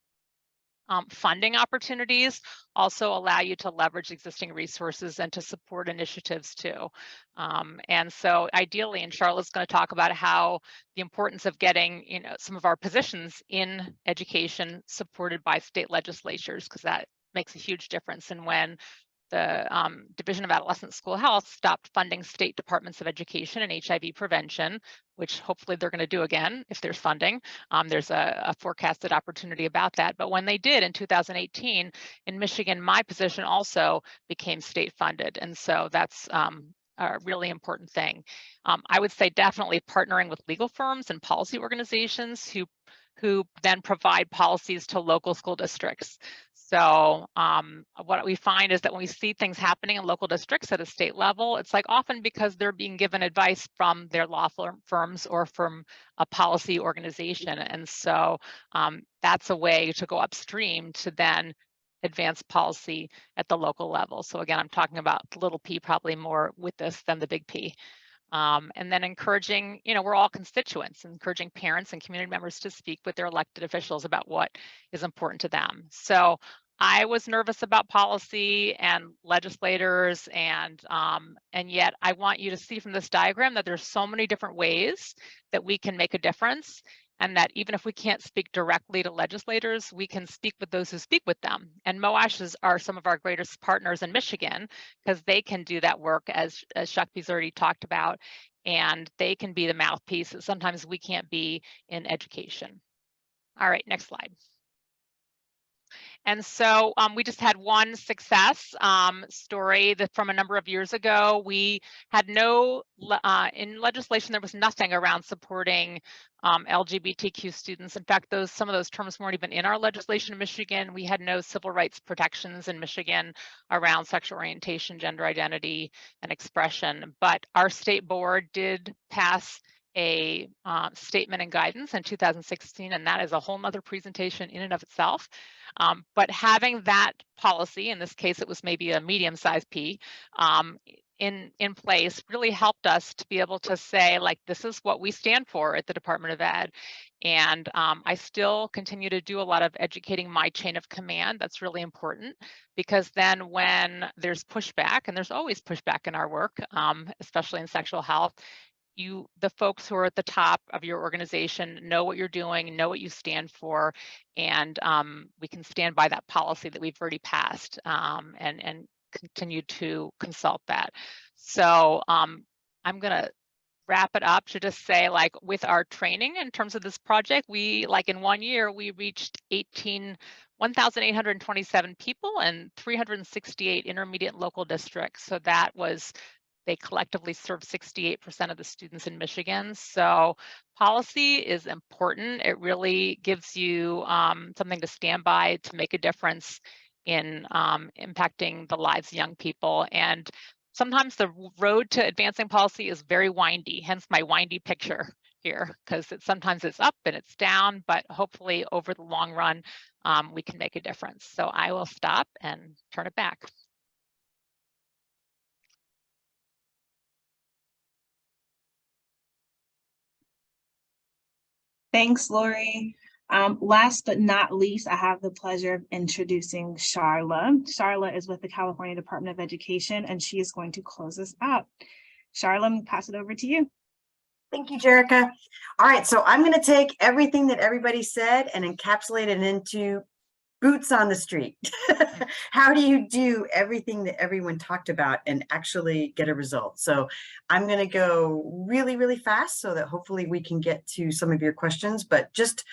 Funding opportunities also allow you to leverage existing resources and to support initiatives too. And so ideally, and Charlotte's going to talk about how the importance of getting, you know, some of our positions in education supported by state legislatures, because that makes a huge difference in when Division of Adolescent School Health stopped funding state departments of education and HIV prevention, which hopefully they're going to do again if there's funding. There's a forecasted opportunity about that. But when they did in 2018, in Michigan, my position also became state funded. And so that's a really important thing. I would say definitely partnering with legal firms and policy organizations who then provide policies to local school districts. So what we find is that when we see things happening in local districts at a state level, it's like often because they're being given advice from their law firms or from a policy organization. And so that's a way to go upstream to then advance policy at the local level. So again, I'm talking about little p probably more with this than the big P. And then encouraging, we're all constituents, encouraging parents and community members to speak with their elected officials about what is important to them. So I was nervous about policy and legislators, and yet I want you to see from this diagram that there's so many different ways that we can make a difference, and that even if we can't speak directly to legislators, we can speak with those who speak with them. And MOASH are some of our greatest partners in Michigan, because they can do that work, as Shakti's already talked about, and they can be the mouthpiece that sometimes we can't be in education. All right, next slide. And so we just had one success story that from a number of years ago. We had no, in legislation, there was nothing around supporting LGBTQ students. In fact, some of those terms weren't even in our legislation in Michigan. We had no civil rights protections in Michigan around sexual orientation, gender identity, and expression. But our state board did pass a statement and guidance in 2016, and that is a whole nother presentation in and of itself. But having that policy, in this case, it was maybe a medium-sized P, in place really helped us to be able to say, like, this is what we stand for at the Department of Ed. And I still continue to do a lot of educating my chain of command. That's really important, because then when there's pushback, and there's always pushback in our work, especially in sexual health, the folks who are at the top of your organization know what you're doing, know what you stand for, and we can stand by that policy that we've already passed, and continue to consult that. So I'm gonna wrap it up to just say, like, with our training in terms of this project, we, like, in 1 year, we reached 1,827 people and 368 intermediate local districts. So that was, they collectively serve 68% of the students in Michigan. So policy is important. It really gives you something to stand by to make a difference in impacting the lives of young people. And sometimes the road to advancing policy is very windy, hence my windy picture here, because sometimes it's up and it's down, but hopefully over the long run, we can make a difference. So I will stop and turn it back. Thanks, Lori. Last but not least, I have the pleasure of introducing Sharla. Sharla is with the California Department of Education, and she is going to close us out. Sharla, I'm gonna pass it over to you. Thank you, Jerica. All right, so I'm going to take everything that everybody said and encapsulate it into boots on the street. How do you do everything that everyone talked about and actually get a result? So I'm going to go really, really fast so that hopefully we can get to some of your questions, but just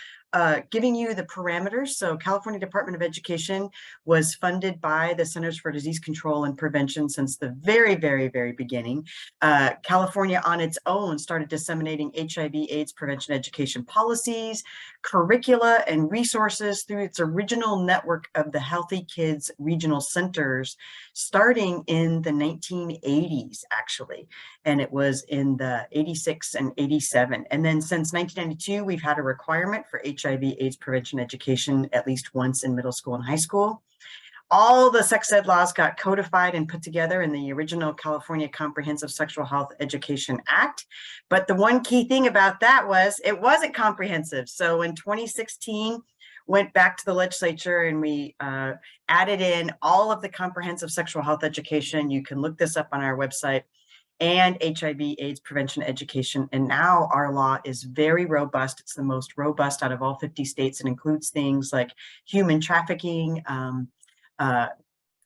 giving you the parameters. So California Department of Education was funded by the Centers for Disease Control and Prevention since the very, very, very beginning. California on its own started disseminating HIV/AIDS prevention education policies, curricula, and resources through its original network of the Healthy Kids Regional Centers, starting in the 1980s, actually. And it was in the 86 and 87. And then since 1992, we've had a requirement for HIV/AIDS prevention education at least once in middle school and high school. All the sex ed laws got codified and put together in the original California Comprehensive Sexual Health Education Act. But the one key thing about that was it wasn't comprehensive. So in 2016, went back to the legislature and we added in all of the comprehensive sexual health education. You can look this up on our website, and HIV/AIDS prevention education. And now our law is very robust. It's the most robust out of all 50 states. It includes things like human trafficking,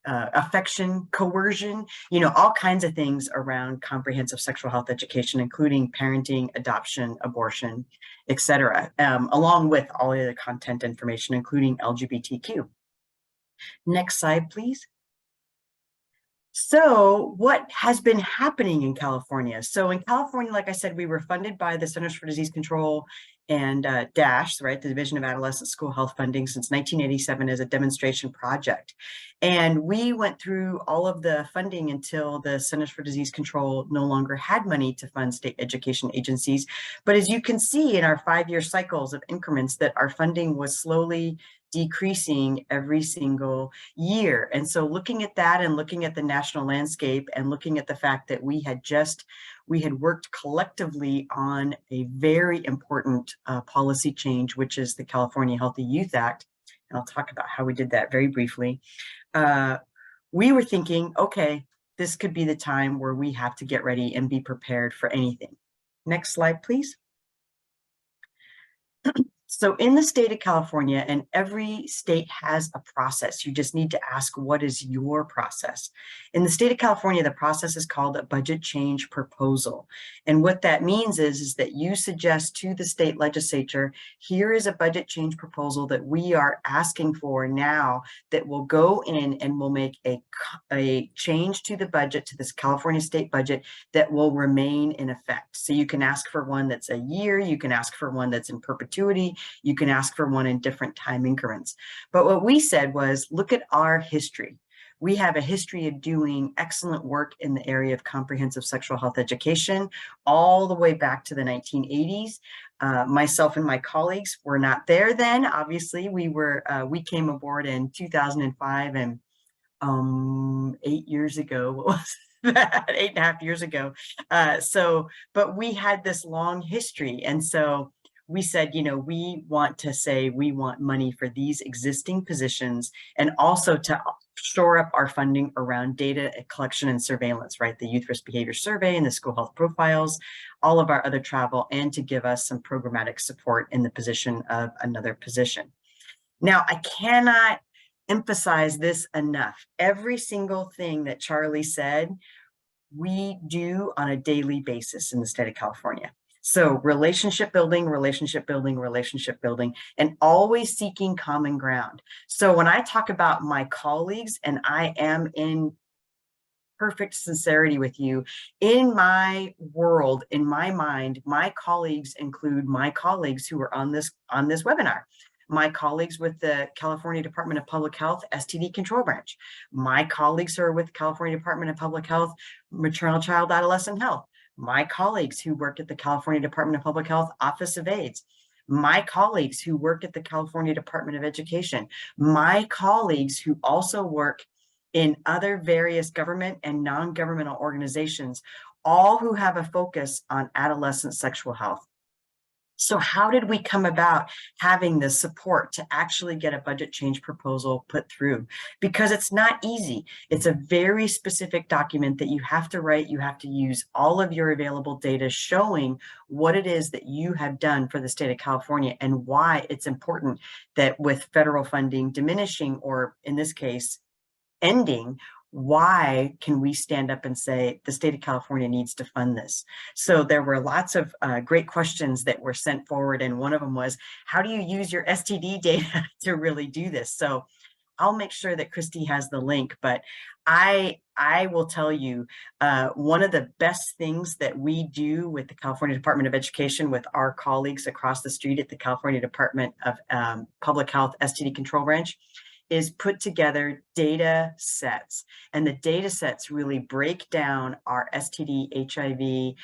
affection, coercion, you know, all kinds of things around comprehensive sexual health education, including parenting, adoption, abortion, etc., along with all the other content information, including LGBTQ. Next slide, please. So what has been happening in California? So in California, like I said, we were funded by the Centers for Disease Control and DASH, right, the Division of Adolescent School Health Funding, since 1987 as a demonstration project. And we went through all of the funding until the Centers for Disease Control no longer had money to fund state education agencies. But as you can see in our 5-year cycles of increments, that our funding was slowly decreasing every single year. And so looking at that and looking at the national landscape and looking at the fact that we had worked collectively on a very important policy change, which is the California Healthy Youth Act. And I'll talk about how we did that very briefly. We were thinking, okay, this could be the time where we have to get ready and be prepared for anything. Next slide, please. So in the state of California, and every state has a process, you just need to ask, what is your process? In the state of California, the process is called a budget change proposal. And what that means is that you suggest to the state legislature, here is a budget change proposal that we are asking for now that will go in and will make a change to the budget, to this California state budget, that will remain in effect. So you can ask for one that's a year, you can ask for one that's in perpetuity, you can ask for one in different time increments. But what we said was, look at our history. We have a history of doing excellent work in the area of comprehensive sexual health education, all the way back to the 1980s. Myself and my colleagues were not there then. Obviously, we came aboard in 2005, and 8 years ago, what was that? 8.5 years ago. But we had this long history. And so we said, you know, we want to say we want money for these existing positions, and also to shore up our funding around data collection and surveillance, right? The Youth Risk Behavior Survey and the school health profiles, all of our other travel, and to give us some programmatic support in the position of another position. Now, I cannot emphasize this enough. Every single thing that Charlie said, we do on a daily basis in the state of California. So relationship building, relationship building, relationship building, and always seeking common ground. So when I talk about my colleagues, and I am in perfect sincerity with you, in my world, in my mind, my colleagues include my colleagues who are on this webinar. My colleagues with the California Department of Public Health STD Control Branch, my colleagues who are with California Department of Public Health Maternal Child Adolescent Health, my colleagues who work at the California Department of Public Health Office of AIDS, my colleagues who work at the California Department of Education, my colleagues who also work in other various government and non-governmental organizations, all who have a focus on adolescent sexual health. So how did we come about having the support to actually get a budget change proposal put through? Because it's not easy. It's a very specific document that you have to write. You have to use all of your available data showing what it is that you have done for the state of California and why it's important that with federal funding diminishing, or in this case, ending, why can we stand up and say the state of California needs to fund this? So there were lots of great questions that were sent forward. And one of them was, how do you use your STD data to really do this? So I'll make sure that Christy has the link, but I will tell you, one of the best things that we do with the California Department of Education, with our colleagues across the street at the California Department of Public Health STD Control Branch, is put together data sets. And the data sets really break down our STD, HIV,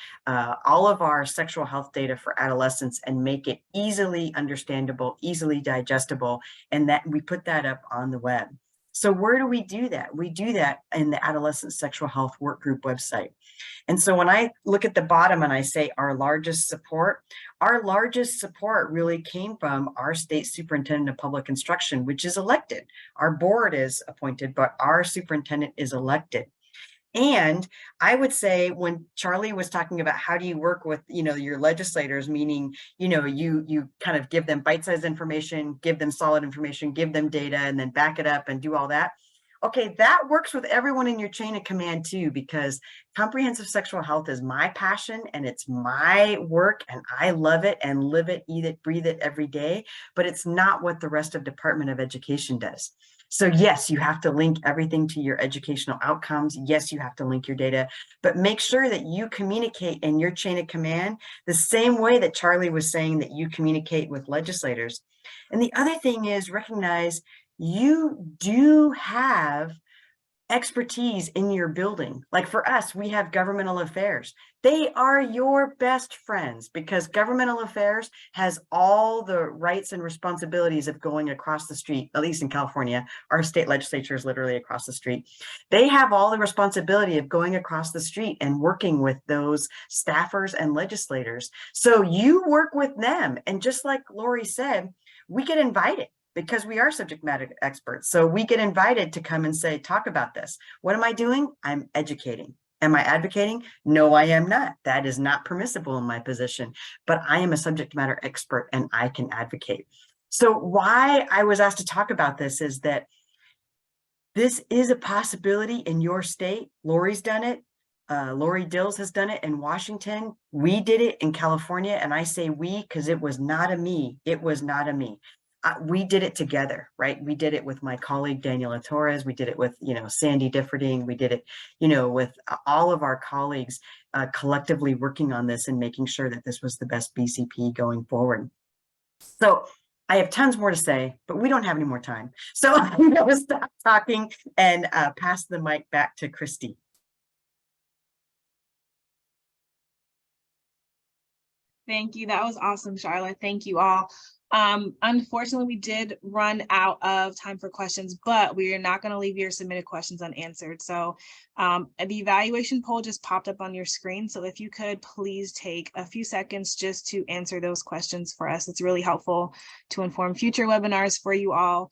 all of our sexual health data for adolescents, and make it easily understandable, easily digestible, and that we put that up on the web. So where do we do that? We do that in the Adolescent Sexual Health Workgroup website. And so when I look at the bottom and I say our largest support really came from our state superintendent of public instruction, which is elected. Our board is appointed, but our superintendent is elected. And I would say, when Charlie was talking about how do you work with, your legislators, meaning, you kind of give them bite-sized information, give them solid information, give them data, and then back it up and do all that. Okay, that works with everyone in your chain of command too, because comprehensive sexual health is my passion and it's my work and I love it and live it, eat it, breathe it every day, but it's not what the rest of Department of Education does. So yes, you have to link everything to your educational outcomes. Yes, you have to link your data, but make sure that you communicate in your chain of command the same way that Charlie was saying that you communicate with legislators. And the other thing is recognize you do have expertise in your building. Like for us, we have governmental affairs. They are your best friends because governmental affairs has all the rights and responsibilities of going across the street, at least in California. Our state legislature is literally across the street. They have all the responsibility of going across the street and working with those staffers and legislators. So you work with them. And just like Lori said, we get invited because we are subject matter experts. So we get invited to come and say, talk about this. What am I doing? I'm educating. Am I advocating? No, I am not. That is not permissible in my position, but I am a subject matter expert and I can advocate. So why I was asked to talk about this is that this is a possibility in your state. Lori's done it. Lori Dills has done it in Washington. We did it in California. And I say we because it was not a me. It was not a me. We did it together, right? We did it with my colleague, Daniela Torres. We did it with, Sandy Differding. We did it, with all of our colleagues collectively working on this and making sure that this was the best BCP going forward. So I have tons more to say, but we don't have any more time. So I'm going to stop talking and pass the mic back to Christy. Thank you. That was awesome, Charlotte. Thank you all. Unfortunately, we did run out of time for questions, but we are not going to leave your submitted questions unanswered. So the evaluation poll just popped up on your screen. So if you could please take a few seconds just to answer those questions for us. It's really helpful to inform future webinars for you all.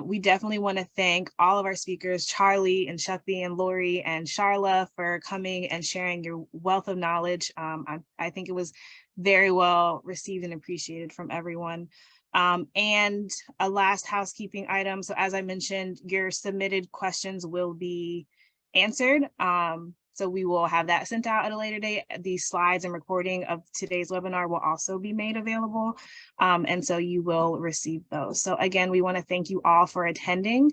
We definitely want to thank all of our speakers, Charlie and Shakti and Lori and Charla, for coming and sharing your wealth of knowledge. I think it was very well received and appreciated from everyone. And a last housekeeping item. So as I mentioned, your submitted questions will be answered. So we will have that sent out at a later date. The slides and recording of today's webinar will also be made available. And so you will receive those. So again, we want to thank you all for attending.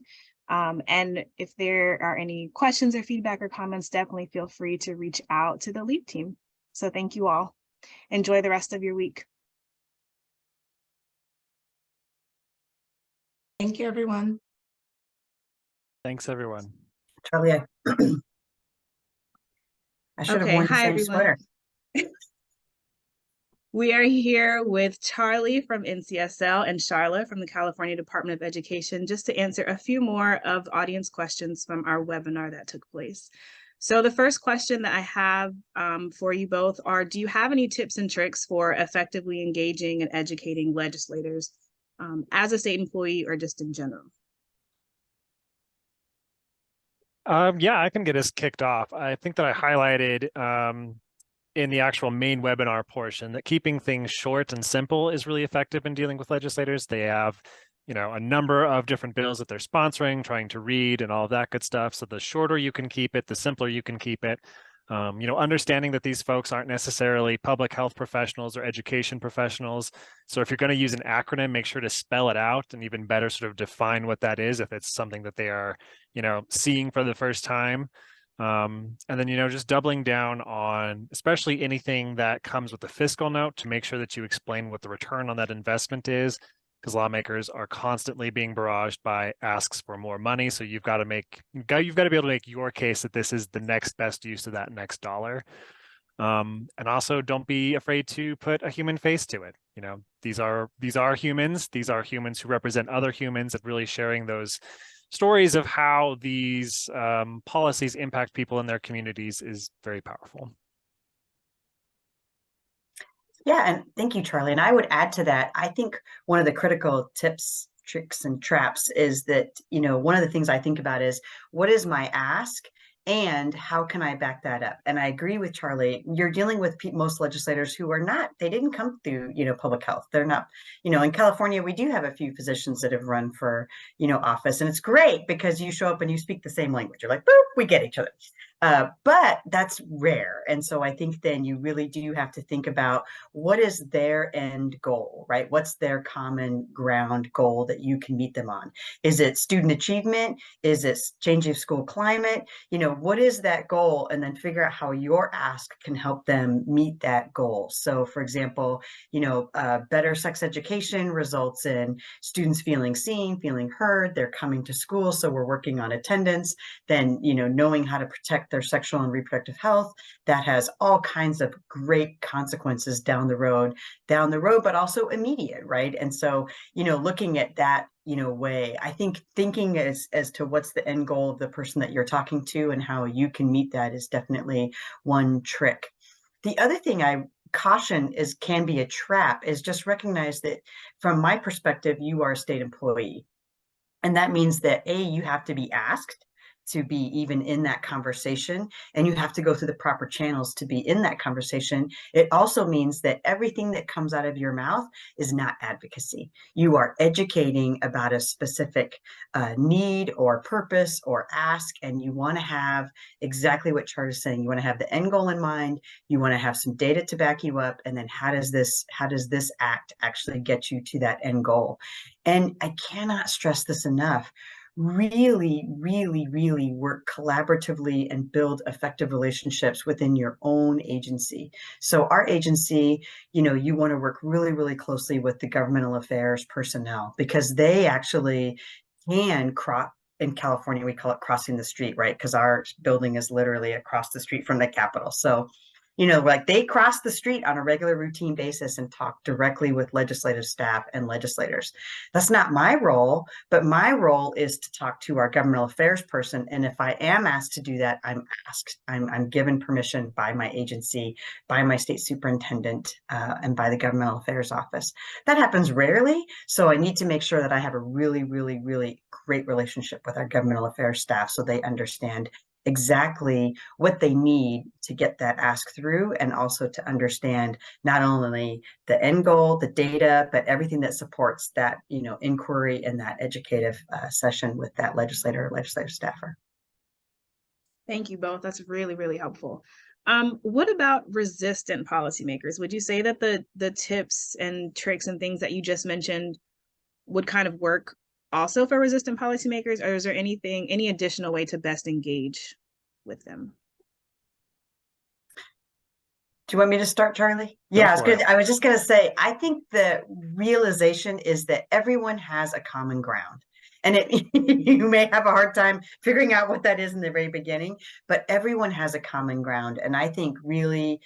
And if there are any questions or feedback or comments, definitely feel free to reach out to the LEAP team. So thank you all. Enjoy the rest of your week. Thank you, everyone. Thanks, everyone. Charlie, I should have worn the same sweater. We are here with Charlie from NCSL and Charla from the California Department of Education, just to answer a few more of the audience questions from our webinar that took place. So the first question that I have for you both are, do you have any tips and tricks for effectively engaging and educating legislators as a state employee or just in general? Yeah, I can get us kicked off. I think that I highlighted in the actual main webinar portion that keeping things short and simple is really effective in dealing with legislators. They have, a number of different bills that they're sponsoring, trying to read and all of that good stuff. So the shorter you can keep it, the simpler you can keep it. Understanding that these folks aren't necessarily public health professionals or education professionals. So if you're going to use an acronym, make sure to spell it out and even better sort of define what that is if it's something that they are, seeing for the first time. And then, just doubling down on especially anything that comes with a fiscal note to make sure that you explain what the return on that investment is, because lawmakers are constantly being barraged by asks for more money. So you've got to be able to make your case that this is the next best use of that next dollar. And also don't be afraid to put a human face to it. These are humans. These are humans who represent other humans, and really sharing those stories of how these policies impact people in their communities is very powerful. Yeah, and thank you, Charlie. And I would add to that, I think one of the critical tips, tricks, and traps is that, one of the things I think about is, what is my ask? And how can I back that up? And I agree with Charlie. You're dealing with most legislators who are not, they didn't come through, public health. They're not, in California, we do have a few physicians that have run for, office. And it's great because you show up and you speak the same language. You're like, boop, we get each other. But that's rare. And so I think then you really do have to think about what is their end goal, right? What's their common ground goal that you can meet them on? Is it student achievement? Is it changing school climate? What is that goal? And then figure out how your ask can help them meet that goal. So for example, better sex education results in students feeling seen, feeling heard, they're coming to school. So we're working on attendance, then, knowing how to protect their sexual and reproductive health. That has all kinds of great consequences down the road, but also immediate, right? And so, looking at that, way, I think thinking as to what's the end goal of the person that you're talking to and how you can meet that is definitely one trick. The other thing I caution can be a trap is just recognize that from my perspective, you are a state employee. And that means that you have to be asked to be even in that conversation, and you have to go through the proper channels to be in that conversation. It also means that everything that comes out of your mouth is not advocacy. You are educating about a specific need or purpose or ask, and you want to have exactly what Chart is saying. You want to have the end goal in mind. You want to have some data to back you up, and then how does this act actually get you to that end goal? And I cannot stress this enough. Really, really, really work collaboratively and build effective relationships within your own agency. So our agency, you want to work really, really closely with the governmental affairs personnel, because they actually can in California, we call it crossing the street, right? Because our building is literally across the street from the Capitol. So like they cross the street on a regular routine basis and talk directly with legislative staff and legislators. That's not my role, but my role is to talk to our governmental affairs person. And if I am asked to do that, I'm asked. I'm given permission by my agency, by my state superintendent, and by the governmental affairs office. That happens rarely. So I need to make sure that I have a really, really, really great relationship with our governmental affairs staff so they understand exactly what they need to get that ask through, and also to understand not only the end goal, the data, but everything that supports that, inquiry and that educative session with that legislator or legislative staffer. Thank you both. That's really, really helpful. What about resistant policymakers? Would you say that the tips and tricks and things that you just mentioned would kind of work also for resistant policymakers, or is there any additional way to best engage with them? Do you want me to start, Charlie? Yeah, I was just going to say, I think the realization is that everyone has a common ground. And you may have a hard time figuring out what that is in the very beginning, but everyone has a common ground. And I think really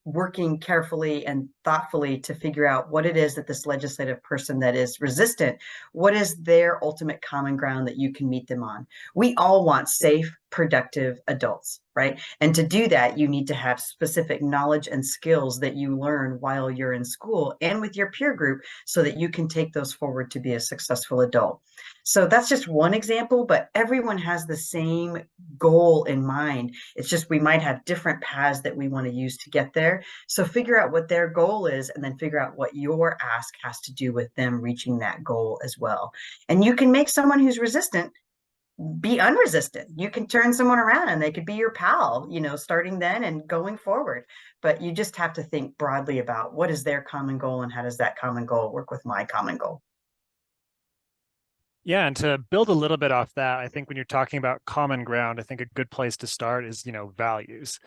working carefully and thoughtfully to figure out what it is that this legislative person that is resistant, what is their ultimate common ground that you can meet them on. We all want safe, productive adults, right? And to do that, you need to have specific knowledge and skills that you learn while you're in school and with your peer group so that you can take those forward to be a successful adult. So that's just one example, but everyone has the same goal in mind. It's just we might have different paths that we want to use to get there. So figure out what their goal is, and then figure out what your ask has to do with them reaching that goal as well. And you can make someone who's resistant be unresistant. You can turn someone around and they could be your pal, starting then and going forward. But you just have to think broadly about what is their common goal and how does that common goal work with my common goal. Yeah, and to build a little bit off that, I think when you're talking about common ground, I think a good place to start is, values.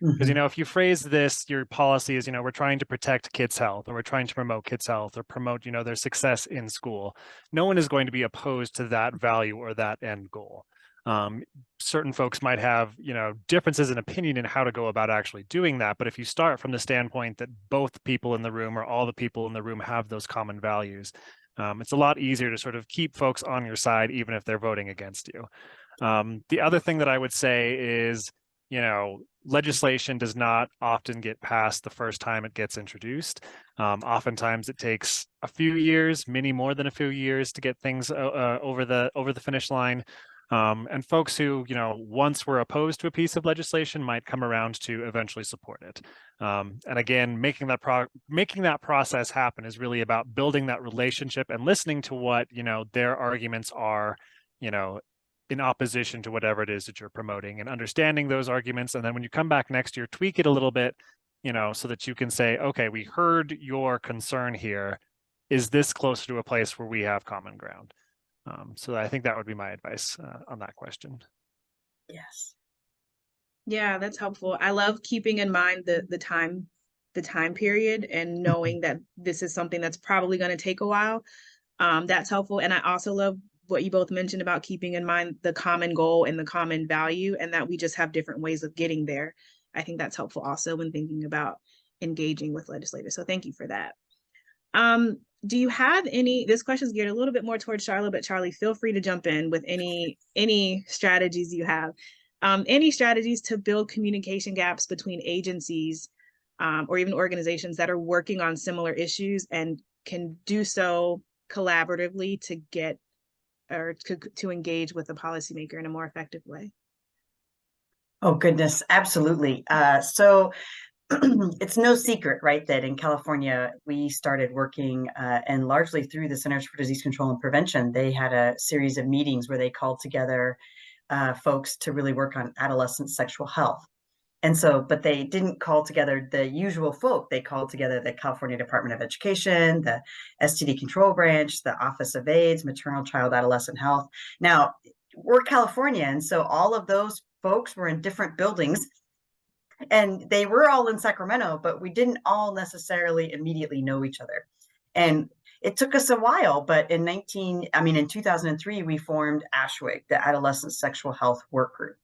Because, if you phrase this, your policy is, we're trying to protect kids' health, or we're trying to promote kids' health, or promote, their success in school. No one is going to be opposed to that value or that end goal. Certain folks might have, differences in opinion in how to go about actually doing that. But if you start from the standpoint that both people in the room or all the people in the room have those common values, it's a lot easier to sort of keep folks on your side, even if they're voting against you. The other thing that I would say is, legislation does not often get passed the first time it gets introduced. Oftentimes it takes a few years, many more than a few years, to get things over the finish line. And folks who, once were opposed to a piece of legislation might come around to eventually support it. And again, making that process happen is really about building that relationship and listening to what, their arguments are, in opposition to whatever it is that you're promoting, and understanding those arguments. And then when you come back next year, tweak it a little bit, so that you can say, okay, we heard your concern here. Is this closer to a place where we have common ground? So I think that would be my advice on that question. Yes. Yeah, that's helpful. I love keeping in mind the time period and knowing that this is something that's probably going to take a while. That's helpful. And I also love what you both mentioned about keeping in mind the common goal and the common value, and that we just have different ways of getting there. I think that's helpful also when thinking about engaging with legislators. So thank you for that. Do you have any, this question is geared a little bit more towards Charlotte, but Charlie, feel free to jump in with any strategies you have. Any strategies to build communication gaps between agencies or even organizations that are working on similar issues and can do so collaboratively to get or to engage with a policymaker in a more effective way? Oh, goodness. Absolutely. So it's no secret, right, that in California, we started working and largely through the Centers for Disease Control and Prevention, they had a series of meetings where they called together folks to really work on adolescent sexual health. And so, but they didn't call together the usual folk. They called together the California Department of Education, the STD Control Branch, the Office of AIDS, Maternal Child Adolescent Health. Now, we're California, and so all of those folks were in different buildings, and they were all in Sacramento, but we didn't all necessarily immediately know each other. And it took us a while, but in 2003, we formed ASHWIG, the Adolescent Sexual Health Work Group.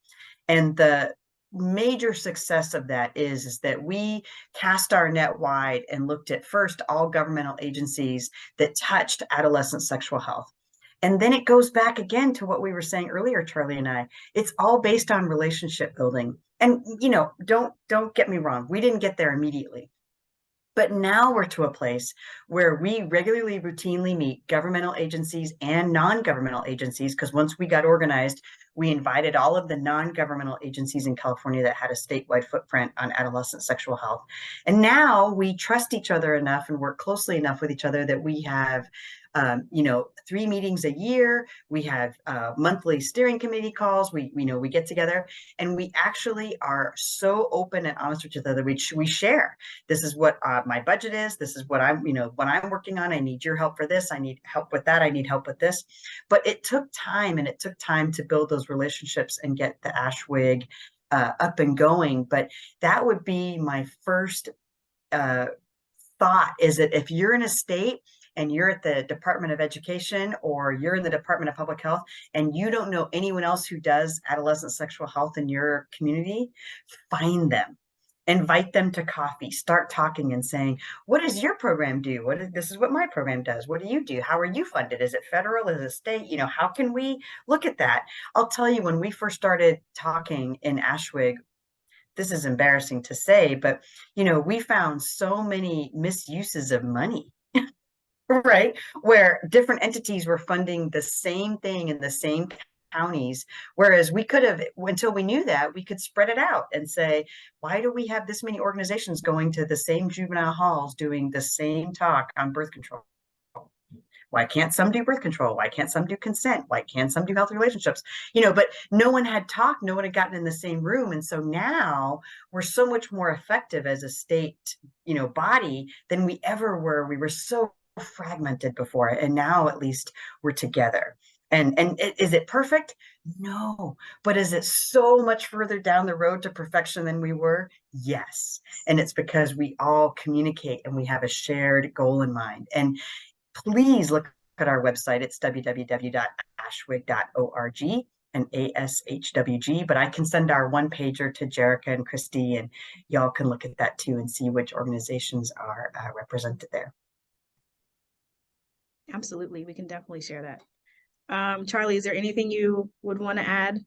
And the major success of that is that we cast our net wide and looked at first all governmental agencies that touched adolescent sexual health. And then it goes back again to what we were saying earlier, Charlie and I. It's all based on relationship building. And, don't get me wrong, we didn't get there immediately. But now we're to a place where we regularly, routinely meet governmental agencies and non-governmental agencies, because once we got organized, we invited all of the non-governmental agencies in California that had a statewide footprint on adolescent sexual health. And now we trust each other enough and work closely enough with each other that we have 3 meetings a year. We have monthly steering committee calls. We get together, and we actually are so open and honest with each other. We share. This is what my budget is. This is what I'm working on. I need your help for this. I need help with that. I need help with this. But it took time, and it took time to build those relationships and get the ASHWIG up and going. But that would be my first thought, is that if you're in a state and you're at the Department of Education or you're in the Department of Public Health and you don't know anyone else who does adolescent sexual health in your community, find them, invite them to coffee, start talking and saying, what does your program do? This is what my program does. What do you do? How are you funded? Is it federal? Is it state? How can we look at that? I'll tell you, when we first started talking in ASHWIG, this is embarrassing to say, but, we found so many misuses of money. Right, where different entities were funding the same thing in the same counties, whereas we could have, until we knew that, we could spread it out and say, why do we have this many organizations going to the same juvenile halls doing the same talk on birth control? Why can't some do birth control? Why can't some do consent? Why can't some do healthy relationships? But no one had talked, no one had gotten in the same room. And so now we're so much more effective as a state, body than we ever were. We were so fragmented before, and now at least we're together. And is it perfect? No. But is it so much further down the road to perfection than we were? Yes. And it's because we all communicate and we have a shared goal in mind. And please look at our website. It's www.ashwig.org and ASHWG, but I can send our one pager to Jerica and Christy, and y'all can look at that too and see which organizations are represented there. Absolutely. We can definitely share that. Charlie, is there anything you would want to add?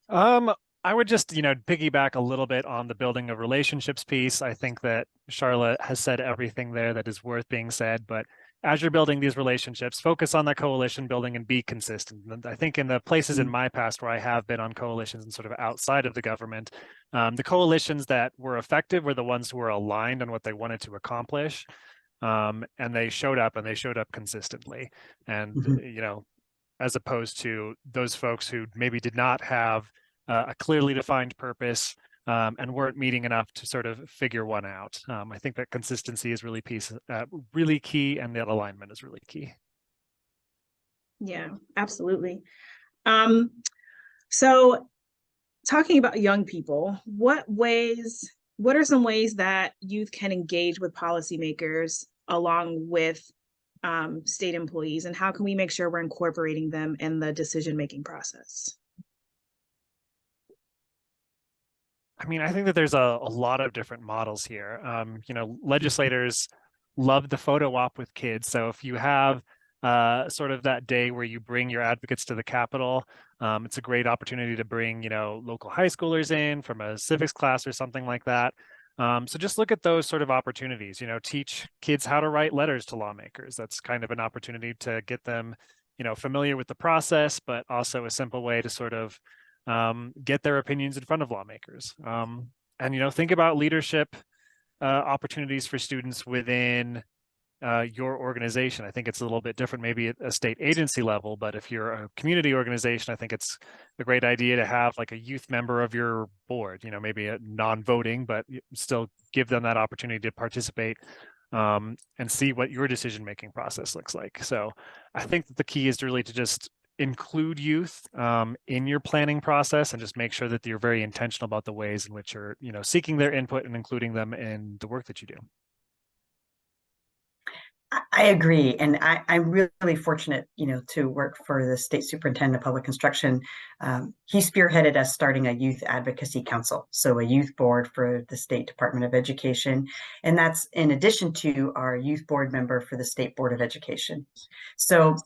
I would just, piggyback a little bit on the building of relationships piece. I think that Charlotte has said everything there that is worth being said, but, as you're building these relationships, focus on the coalition building and be consistent. And I think in the places in my past where I have been on coalitions and sort of outside of the government, the coalitions that were effective were the ones who were aligned on what they wanted to accomplish. And they showed up consistently. And, you know, as opposed to those folks who maybe did not have a clearly defined purpose and weren't meeting enough to sort of figure one out. I think that consistency is really key, and that alignment is really key. Yeah, absolutely. So talking about young people, what are some ways that youth can engage with policymakers along with state employees, and how can we make sure we're incorporating them in the decision-making process? I mean, I think that there's a lot of different models here. You know, legislators love the photo op with kids. So if you have sort of that day where you bring your advocates to the Capitol, it's a great opportunity to bring, you know, local high schoolers in from a civics class or something like that. So just look at those sort of opportunities, you know, teach kids how to write letters to lawmakers. That's kind of an opportunity to get them, you know, familiar with the process, but also a simple way to sort of get their opinions in front of lawmakers. And, you know, think about leadership opportunities for students within your organization. I think it's a little bit different, maybe at a state agency level, but if you're a community organization, I think it's a great idea to have like a youth member of your board, you know, maybe a non-voting, but still give them that opportunity to participate and see what your decision-making process looks like. So I think that the key is really to just include youth in your planning process and just make sure that you're very intentional about the ways in which you're, you know, seeking their input and including them in the work that you do. I agree. And I'm really fortunate, you know, to work for the state superintendent of public instruction. He spearheaded us starting a youth advocacy council, so a youth board for the State Department of Education. And that's in addition to our youth board member for the State Board of Education. So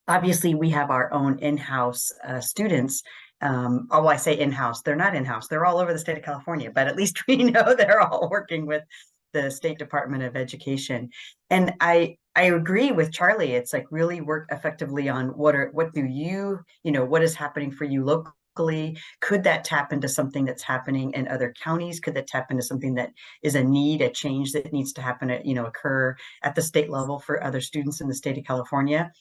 obviously we have our own in-house students. Oh, I say in-house, they're not in-house, they're all over the state of California, but at least we know they're all working with the State Department of Education. And I agree with Charlie. It's like really work effectively on what do you know, what is happening for you locally? Could that tap into something that's happening in other counties? Could that tap into something that is a need, a change that needs to happen, you know, occur at the state level for other students in the state of California?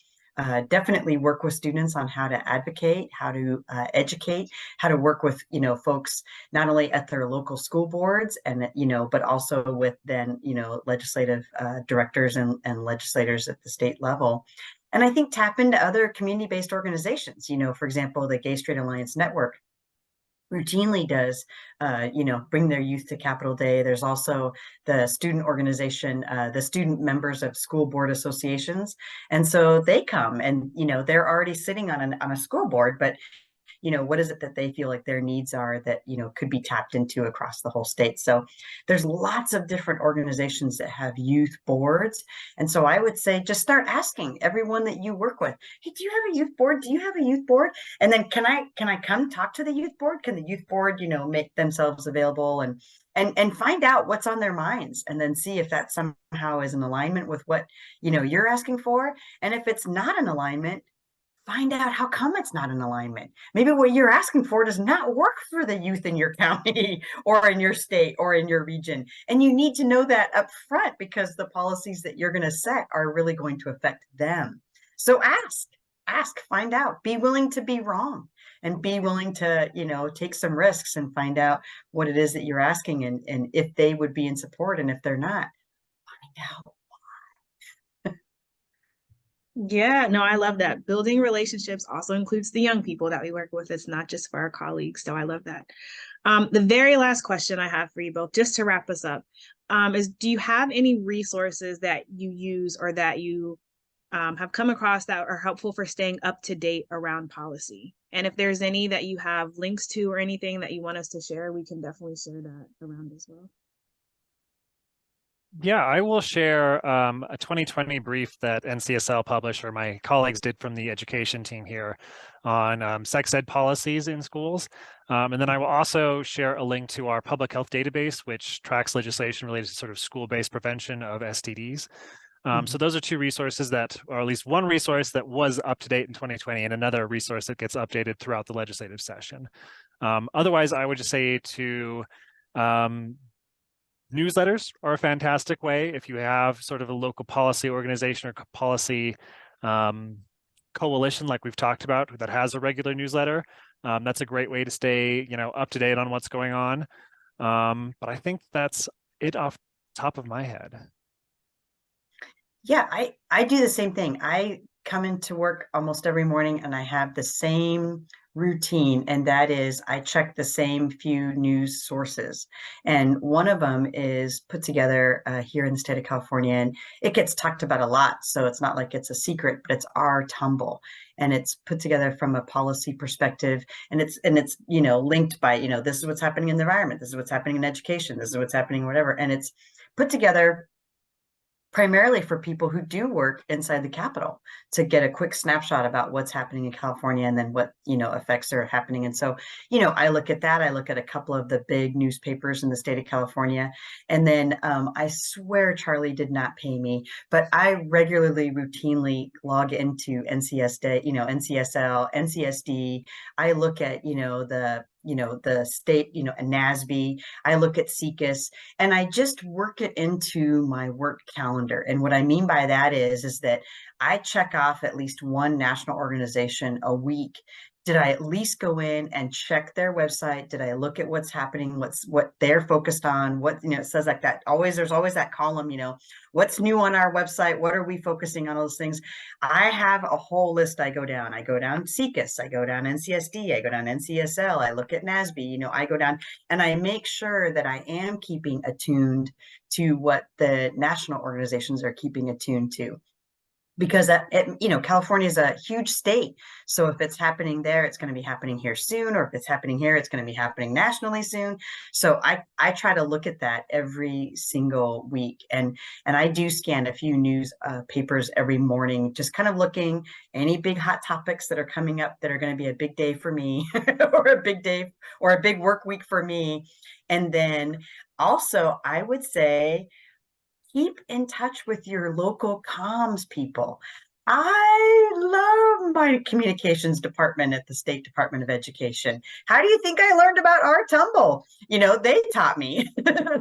Definitely work with students on how to advocate, how to educate, how to work with, you know, folks not only at their local school boards and, you know, but also with then, you know, legislative directors and legislators at the state level. And I think tap into other community-based organizations, you know, for example, the Gay Straight Alliance Network routinely does, you know, bring their youth to Capitol Day. There's also the student organization, the student members of school board associations. And so they come and, you know, they're already sitting on a school board, but you know, what is it that they feel like their needs are that, you know, could be tapped into across the whole state. So there's lots of different organizations that have youth boards. And so I would say, just start asking everyone that you work with, hey, do you have a youth board? Do you have a youth board? And then can I come talk to the youth board? Can the youth board, you know, make themselves available and find out what's on their minds, and then see if that somehow is in alignment with what, you know, you're asking for. And if it's not in alignment, find out how come it's not in alignment. Maybe what you're asking for does not work for the youth in your county or in your state or in your region. And you need to know that up front, because the policies that you're going to set are really going to affect them. So ask, find out, be willing to be wrong, and be willing to, you know, take some risks and find out what it is that you're asking, and if they would be in support, and if they're not, find out. Yeah, no, I love that. Building relationships also includes the young people that we work with. It's not just for our colleagues. So I love that. The very last question I have for you both, just to wrap us up, is do you have any resources that you use or that you have come across that are helpful for staying up to date around policy? And if there's any that you have links to or anything that you want us to share, we can definitely share that around as well. Yeah, I will share a 2020 brief that NCSL published, or my colleagues did from the education team here, on sex ed policies in schools. And then I will also share a link to our public health database, which tracks legislation related to sort of school-based prevention of STDs. So those are two resources that, or at least one resource that was up to date in 2020 and another resource that gets updated throughout the legislative session. Otherwise, I would just say to newsletters are a fantastic way if you have sort of a local policy organization or policy coalition like we've talked about that has a regular newsletter. That's a great way to stay, up to date on what's going on. But I think that's it off the top of my head. Yeah, I do the same thing. I come into work almost every morning and I have the same routine, and that is I check the same few news sources. And one of them is put together here in the state of California, and it gets talked about a lot. So it's not like it's a secret, but it's our tumble. And it's put together from a policy perspective, and it's linked by, this is what's happening in the environment, this is what's happening in education, this is what's happening, whatever. And it's put together primarily for people who do work inside the Capitol to get a quick snapshot about what's happening in California and then what, effects are happening. And so, I look at that. I look at a couple of the big newspapers in the state of California. And then I swear Charlie did not pay me, but I regularly, routinely log into NCSD, NCSL, NCSD. I look at, the state, and NASB. I look at CECUS, and I just work it into my work calendar. And what I mean by that is that I check off at least one national organization a week. Did I at least go in and check their website? Did I look at what's happening, what they're focused on? What, it says like that. There's always that column, what's new on our website? What are we focusing on? All those things. I have a whole list. I go down CECUS, I go down NCSD, I go down NCSL, I look at NASB, I go down and I make sure that I am keeping attuned to what the national organizations are keeping attuned to. Because California is a huge state. So if it's happening there, it's going to be happening here soon. Or if it's happening here, it's going to be happening nationally soon. So I try to look at that every single week. And I do scan a few news papers every morning, just kind of looking any big hot topics that are coming up that are going to be a big day for me or a big day or a big work week for me. And then also, I would say, keep in touch with your local comms people. I love my communications department at the State Department of Education. How do you think I learned about our tumble? They taught me.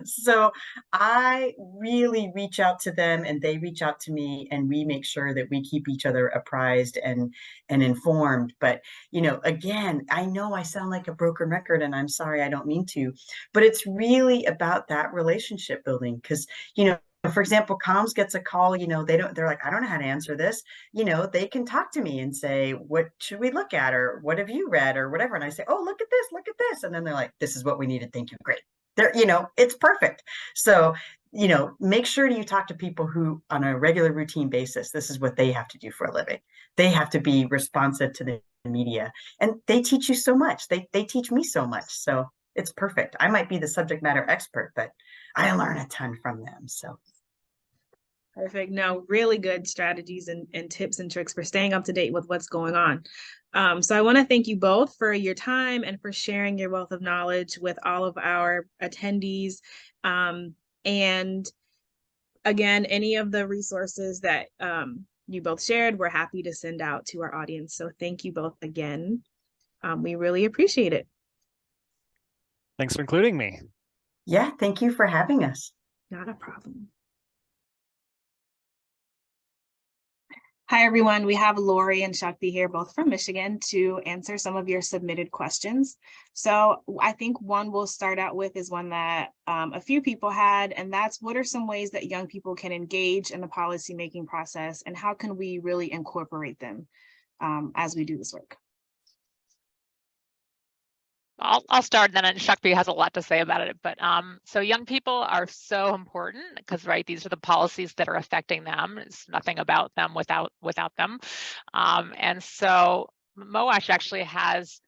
So I really reach out to them and they reach out to me, and we make sure that we keep each other apprised and informed. But, again, I know I sound like a broken record, and I'm sorry, I don't mean to, but it's really about that relationship building because, for example, comms gets a call, they're like, I don't know how to answer this. They can talk to me and say, what should we look at? Or what have you read or whatever? And I say, oh, look at this. And then they're like, this is what we needed. Thank you. Great. It's perfect. So, make sure you talk to people who on a regular routine basis, this is what they have to do for a living. They have to be responsive to the media, and they teach you so much. They teach me so much. So it's perfect. I might be the subject matter expert, but I learn a ton from them. So perfect. No, really good strategies and tips and tricks for staying up to date with what's going on. So I want to thank you both for your time and for sharing your wealth of knowledge with all of our attendees. And again, any of the resources that you both shared, we're happy to send out to our audience. So thank you both again. We really appreciate it. Thanks for including me. Yeah, thank you for having us. Not a problem. Hi, everyone. We have Lori and Shakti here, both from Michigan, to answer some of your submitted questions. So I think one we'll start out with is one that a few people had, and that's what are some ways that young people can engage in the policymaking process, and how can we really incorporate them as we do this work? I'll start, and then Shakti has a lot to say about it. But so young people are so important because, right, these are the policies that are affecting them. It's nothing about them without them. And so MOASH actually has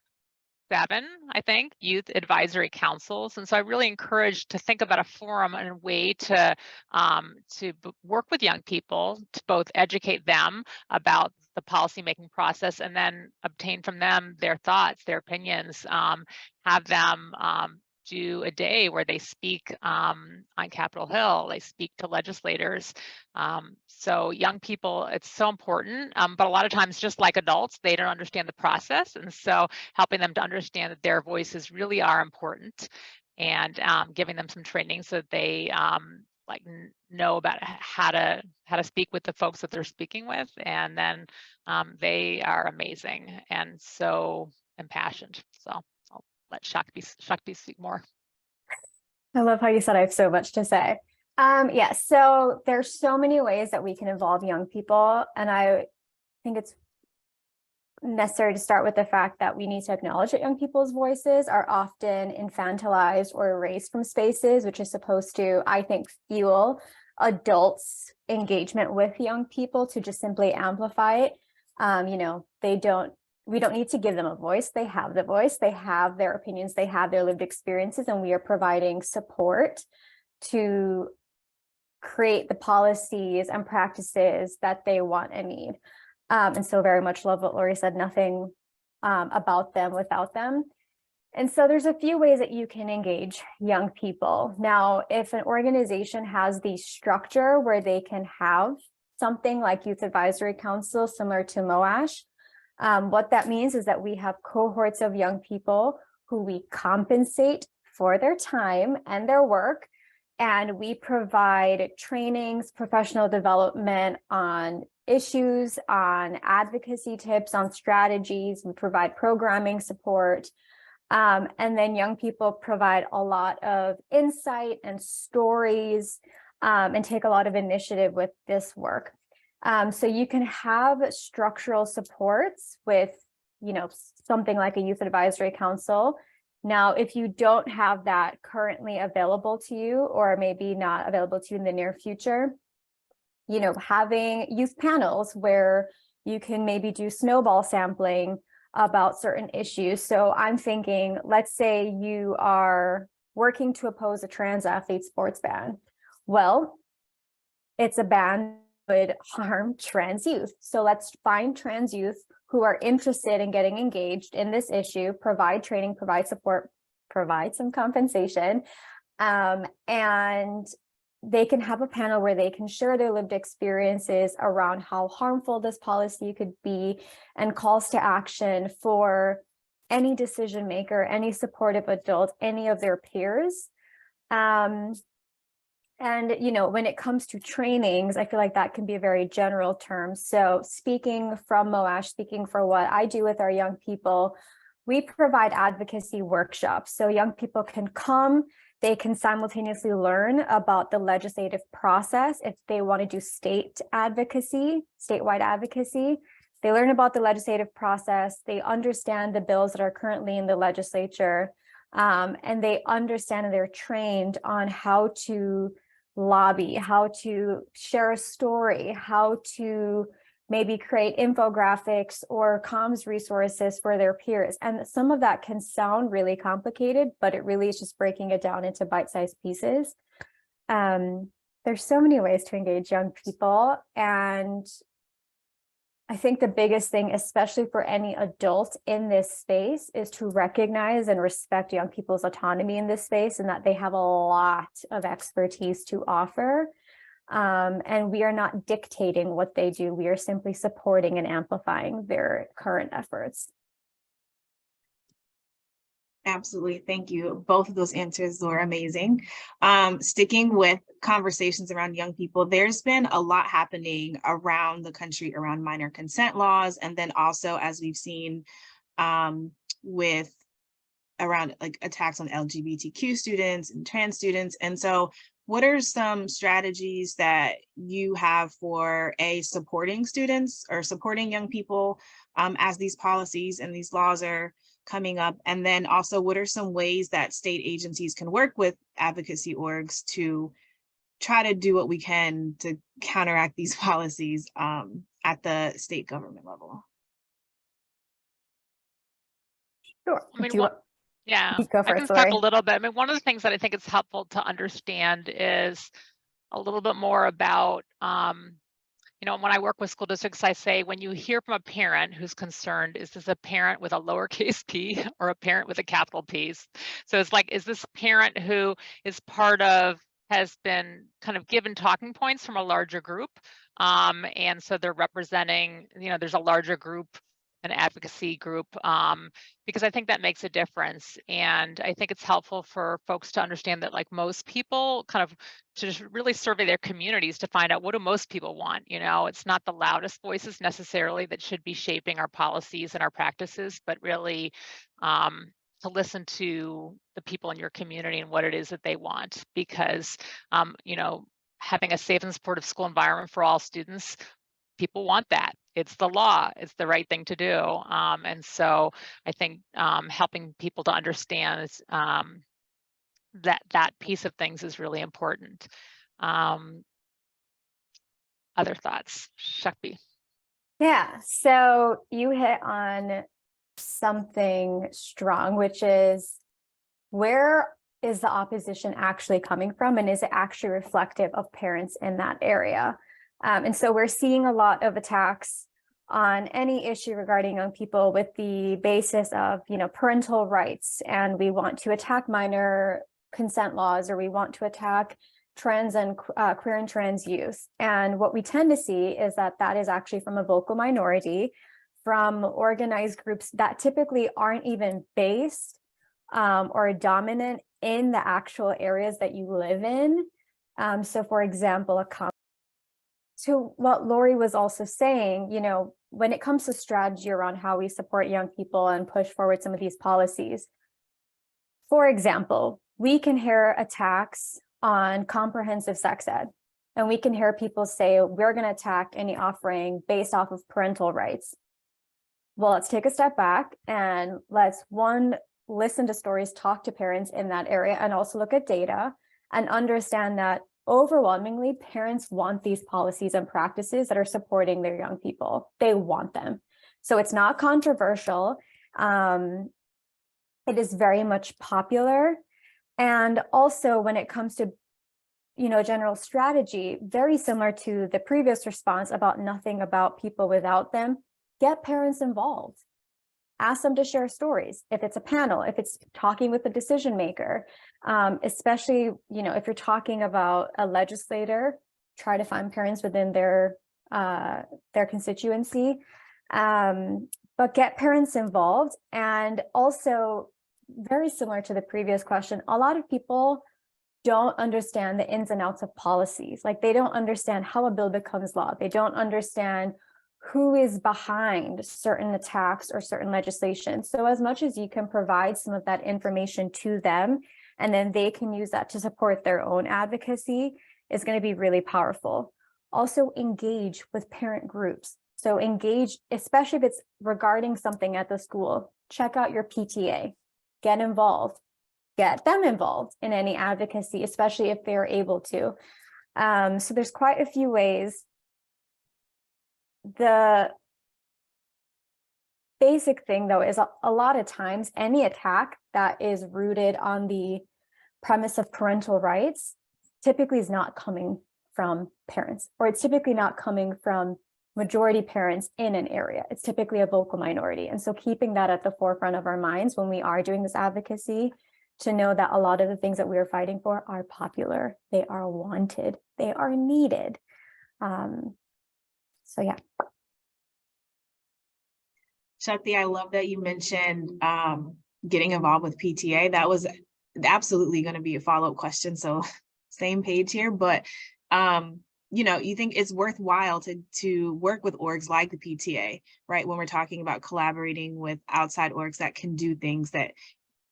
7, I think, youth advisory councils. And so I really encourage to think about a forum and a way to work with young people to both educate them about the policymaking process and then obtain from them their thoughts, their opinions, have them do a day where they speak on Capitol Hill, they speak to legislators. So young people, it's so important, but a lot of times, just like adults, they don't understand the process. And so helping them to understand that their voices really are important, and giving them some training so that they like know about how to speak with the folks that they're speaking with, and then they are amazing and so impassioned. So I'll let Shakti speak more. I love how you said I have so much to say. Yes, so there's so many ways that we can involve young people, and I think it's necessary to start with the fact that we need to acknowledge that young people's voices are often infantilized or erased from spaces, which is supposed to, I think, fuel adults' engagement with young people to just simply amplify it. You know, we don't need to give them a voice. They have the voice, they have their opinions, they have their lived experiences, and we are providing support to create the policies and practices that they want and need. And so very much love what Lori said, nothing about them without them. And so there's a few ways that you can engage young people. Now, if an organization has the structure where they can have something like Youth Advisory Council, similar to MOASH, what that means is that we have cohorts of young people who we compensate for their time and their work, and we provide trainings, professional development on issues, on advocacy tips, on strategies. We provide programming support. And then young people provide a lot of insight and stories, and take a lot of initiative with this work. So you can have structural supports with, you know, something like a Youth Advisory Council. Now, if you don't have that currently available to you, or maybe not available to you in the near future, you know, having youth panels where you can maybe do snowball sampling about certain issues. So I'm thinking, let's say you are working to oppose a trans athlete sports ban. Well, it's a ban that would harm trans youth. So let's find trans youth who are interested in getting engaged in this issue, provide training, provide support, provide some compensation, and they can have a panel where they can share their lived experiences around how harmful this policy could be, and calls to action for any decision maker, any supportive adult, any of their peers. And, you know, when it comes to trainings, I feel like that can be a very general term. So speaking from MOASH, speaking for what I do with our young people, we provide advocacy workshops. So young people can come, they can simultaneously learn about the legislative process. If they want to do statewide advocacy, they learn about the legislative process, they understand the bills that are currently in the legislature, and they understand and they're trained on how to lobby, how to share a story, how to maybe create infographics or comms resources for their peers. And some of that can sound really complicated, but it really is just breaking it down into bite-sized pieces. There's so many ways to engage young people. And I think the biggest thing, especially for any adult in this space, is to recognize and respect young people's autonomy in this space, and that they have a lot of expertise to offer. And we are not dictating what they do. We are simply supporting and amplifying their current efforts. Absolutely. Thank you. Both of those answers were amazing. Sticking with conversations around young people, there's been a lot happening around the country around minor consent laws. And then also, as we've seen with around like attacks on LGBTQ students and trans students. And so what are some strategies that you have for supporting students or supporting young people as these policies and these laws are coming up? And then also, what are some ways that state agencies can work with advocacy orgs to try to do what we can to counteract these policies at the state government level? Sure. I mean, Go I first, can talk Lori. a little bit. I mean, one of the things that I think it's helpful to understand is a little bit more about you know, when I work with school districts, I say, when you hear from a parent who's concerned, is this a parent with a lowercase p or a parent with a capital P? So it's like, is this a parent who is part of, has been kind of given talking points from a larger group? And so they're representing, you know, there's a larger group, an advocacy group, because I think that makes a difference. And I think it's helpful for folks to understand that, like, most people kind of to just really survey their communities to find out, what do most people want? You know, it's not the loudest voices necessarily that should be shaping our policies and our practices, but really to listen to the people in your community and what it is that they want. Because, you know, having a safe and supportive school environment for all students, people want that. It's the law. It's the right thing to do. And so I think helping people to understand that piece of things is really important. Other thoughts, Shakti? Yeah, so you hit on something strong, which is, where is the opposition actually coming from, and is it actually reflective of parents in that area? And so we're seeing a lot of attacks on any issue regarding young people with the basis of, you know, parental rights, and we want to attack minor consent laws, or we want to attack trans and queer and trans youth. And what we tend to see is that that is actually from a vocal minority, from organized groups that typically aren't even based or dominant in the actual areas that you live in. So for example, to what Lori was also saying, you know, when it comes to strategy around how we support young people and push forward some of these policies, for example, we can hear attacks on comprehensive sex ed, and we can hear people say, we're going to attack any offering based off of parental rights. Well, let's take a step back and let's, one, listen to stories, talk to parents in that area, and also look at data and understand that overwhelmingly parents want these policies and practices that are supporting their young people. They want them. So it's not controversial. It is very much popular. And also when it comes to, you know, general strategy, very similar to the previous response about nothing about people without them, get parents involved. Ask them to share stories. If it's a panel, if it's talking with the decision maker, especially, you know, if you're talking about a legislator, try to find parents within their constituency, but get parents involved. And also, very similar to the previous question, a lot of people don't understand the ins and outs of policies. Like, they don't understand how a bill becomes law. They don't understand who is behind certain attacks or certain legislation. So as much as you can provide some of that information to them, and then they can use that to support their own advocacy, is going to be really powerful. Also engage with parent groups. So engage, especially if it's regarding something at the school, check out your PTA, get involved, get them involved in any advocacy, especially if they're able to. So there's quite a few ways. The basic thing, though, is a lot of times any attack that is rooted on the premise of parental rights typically is not coming from parents, or it's typically not coming from majority parents in an area. It's typically a vocal minority. And so keeping that at the forefront of our minds when we are doing this advocacy, to know that a lot of the things that we are fighting for are popular, they are wanted, they are needed. So yeah. Shakti, I love that you mentioned getting involved with PTA. That was absolutely going to be a follow-up question. So same page here, but you know, you think it's worthwhile to work with orgs like the PTA, right? When we're talking about collaborating with outside orgs that can do things that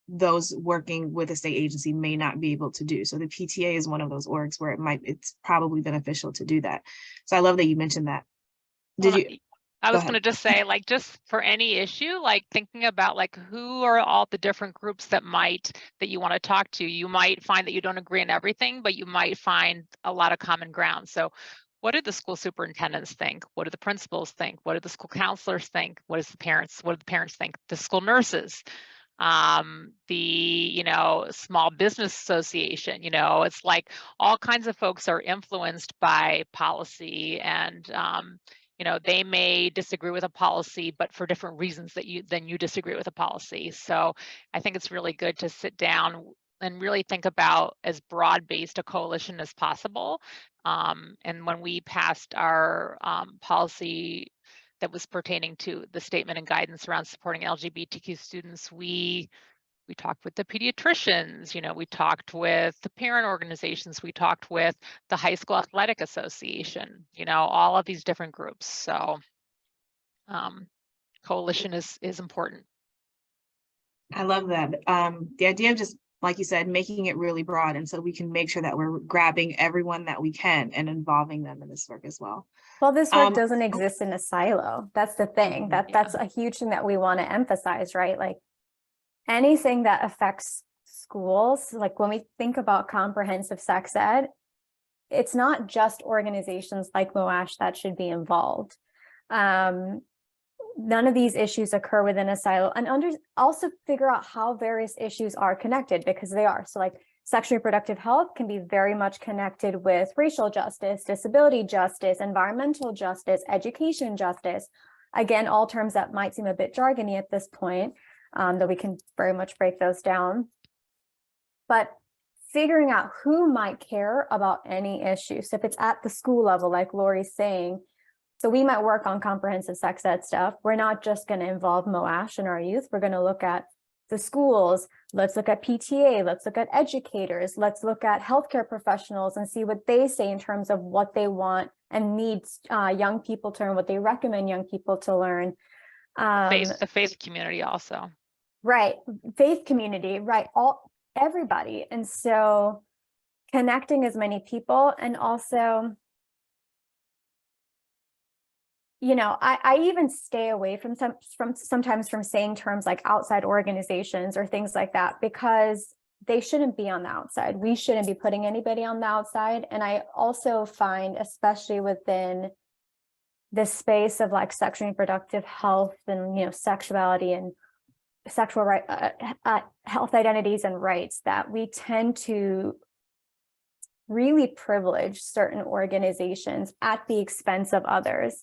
those working with a state agency may not be able to do. So the PTA is one of those orgs where it's probably beneficial to do that. So I love that you mentioned that. I was going to just say, like, just for any issue, like thinking about like who are all the different groups that you want to talk to. You might find that you don't agree on everything, but you might find a lot of common ground. So what do the school superintendents think? What do the principals think? What do the school counselors think? What do the parents think? The school nurses. the Small Business Association. It's like all kinds of folks are influenced by policy, and they may disagree with a policy, but for different reasons than you disagree with a policy. So I think it's really good to sit down and really think about as broad-based a coalition as possible. And when we passed our policy that was pertaining to the statement and guidance around supporting LGBTQ students, we talked with the pediatricians, we talked with the parent organizations, we talked with the High School Athletic Association, all of these different groups. So coalition is important. I love that. The idea of just, like you said, making it really broad, and so we can make sure that we're grabbing everyone that we can and involving them in this work as well. Well, this work doesn't exist in a silo. That's the thing. That's a huge thing that we want to emphasize, right? Like anything that affects schools, like when we think about comprehensive sex ed, it's not just organizations like MOASH that should be involved. None of these issues occur within a silo, and also figure out how various issues are connected, because they are. So like sexual reproductive health can be very much connected with racial justice, disability justice, environmental justice, education justice. Again, all terms that might seem a bit jargony at this point, though we can very much break those down. But figuring out who might care about any issue. So if it's at the school level, like Lori's saying, so we might work on comprehensive sex ed stuff. We're not just going to involve MOASH in our youth. We're going to look at the schools. Let's look at PTA. Let's look at educators. Let's look at healthcare professionals and see what they say in terms of what they want and need young people to learn, what they recommend young people to learn. The faith community also. Right. Faith community, right. Everybody. And so connecting as many people, and also, I even stay away from sometimes from saying terms like outside organizations or things like that, because they shouldn't be on the outside. We shouldn't be putting anybody on the outside. And I also find, especially within the space of like sexual and reproductive health and, sexuality and sexual health identities and rights, that we tend to really privilege certain organizations at the expense of others.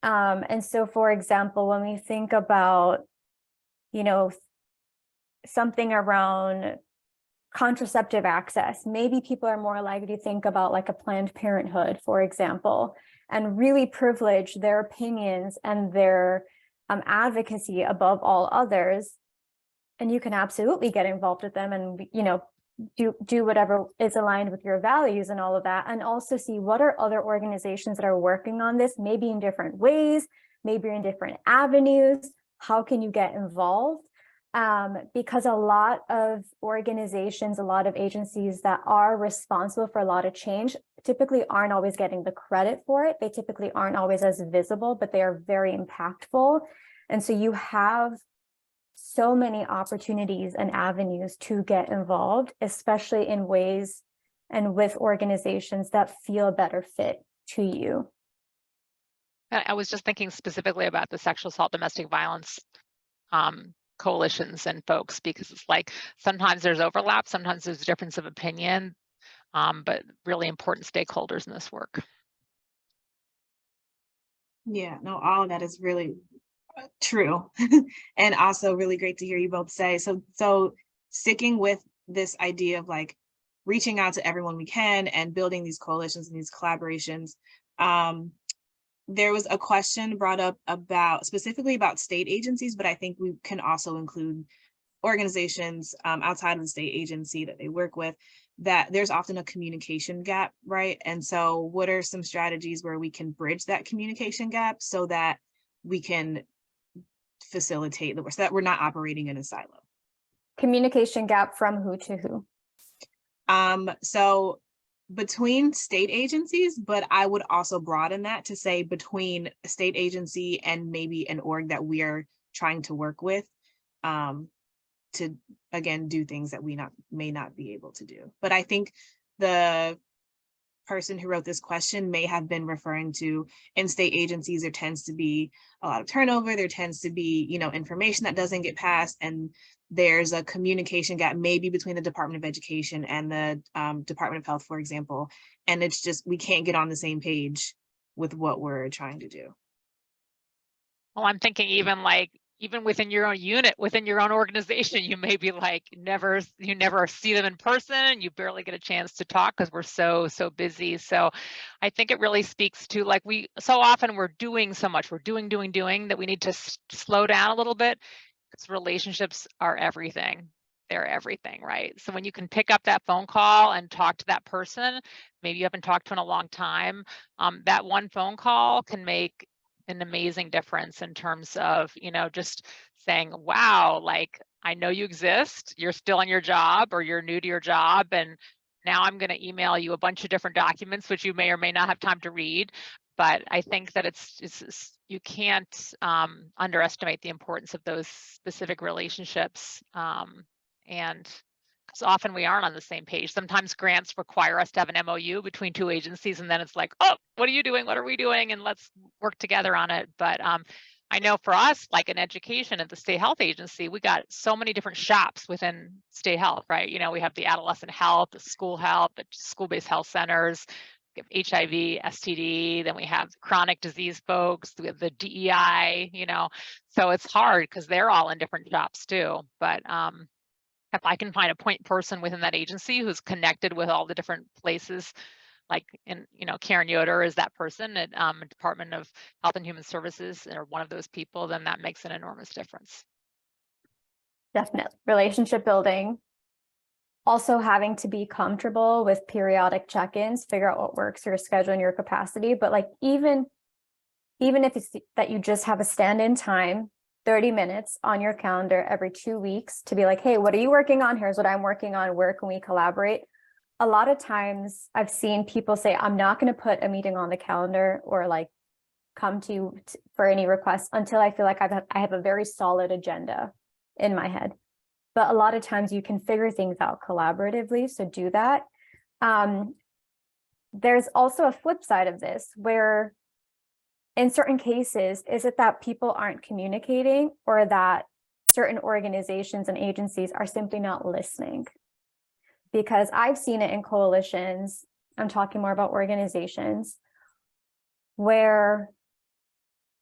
And so, for example, when we think about, something around contraceptive access, maybe people are more likely to think about like a Planned Parenthood, for example, and really privilege their opinions and their advocacy above all others. And you can absolutely get involved with them and, do whatever is aligned with your values and all of that, and also see what are other organizations that are working on this, maybe in different ways, maybe in different avenues. How can you get involved? Because a lot of organizations, a lot of agencies that are responsible for a lot of change typically aren't always getting the credit for it. They typically aren't always as visible, but they are very impactful. And so you have so many opportunities and avenues to get involved, especially in ways and with organizations that feel better fit to you. I was just thinking specifically about the sexual assault, domestic violence coalitions and folks, because it's like sometimes there's overlap, sometimes there's a difference of opinion, but really important stakeholders in this work. Yeah, no, all of that is really true. And also really great to hear you both say. So sticking with this idea of like reaching out to everyone we can and building these coalitions and these collaborations. There was a question brought up specifically about state agencies, but I think we can also include organizations outside of the state agency that they work with, that there's often a communication gap, right? And so what are some strategies where we can bridge that communication gap so that we can facilitate the work, so that we're not operating in a silo? Communication gap from who to who? So between state agencies, but I would also broaden that to say between a state agency and maybe an org that we are trying to work with, to again do things that we may not be able to do. But I think the person who wrote this question may have been referring to in state agencies, there tends to be a lot of turnover. There tends to be, information that doesn't get passed, and there's a communication gap maybe between the Department of Education and the Department of Health, for example. And it's just, we can't get on the same page with what we're trying to do. Well, I'm thinking even within your own unit, within your own organization, you may be like, you never see them in person. You barely get a chance to talk because we're so busy. So I think it really speaks to, like, so often we're doing so much, we're doing that we need to slow down a little bit, because relationships are everything. They're everything, right? So when you can pick up that phone call and talk to that person, maybe you haven't talked to in a long time, that one phone call can make an amazing difference in terms of, just saying, wow, like, I know you exist, you're still on your job, or you're new to your job, and now I'm going to email you a bunch of different documents, which you may or may not have time to read. But I think that it's you can't underestimate the importance of those specific relationships. And because often we aren't on the same page. Sometimes grants require us to have an MOU between two agencies, and then it's like, oh, what are you doing? What are we doing? And let's work together on it. But I know for us, like in education at the state health agency, we got so many different shops within state health, right? We have the adolescent health, the school-based health centers, we have HIV, STD, then we have chronic disease folks, we have the DEI, so it's hard because they're all in different shops too. But if I can find a point person within that agency who's connected with all the different places, like Karen Yoder is that person at Department of Health and Human Services, or one of those people, then that makes an enormous difference. Definitely. Relationship building. Also having to be comfortable with periodic check-ins, figure out what works for your schedule and your capacity. But like even if it's that you just have a stand-in time, 30 minutes on your calendar every 2 weeks to be like, hey, what are you working on? Here's what I'm working on. Where can we collaborate? A lot of times I've seen people say, I'm not going to put a meeting on the calendar or like come to you for any requests until I feel like I have a very solid agenda in my head. But a lot of times you can figure things out collaboratively. So do that. There's also a flip side of this where in certain cases, is it that people aren't communicating, or that certain organizations and agencies are simply not listening? Because I've seen it in coalitions, I'm talking more about organizations, where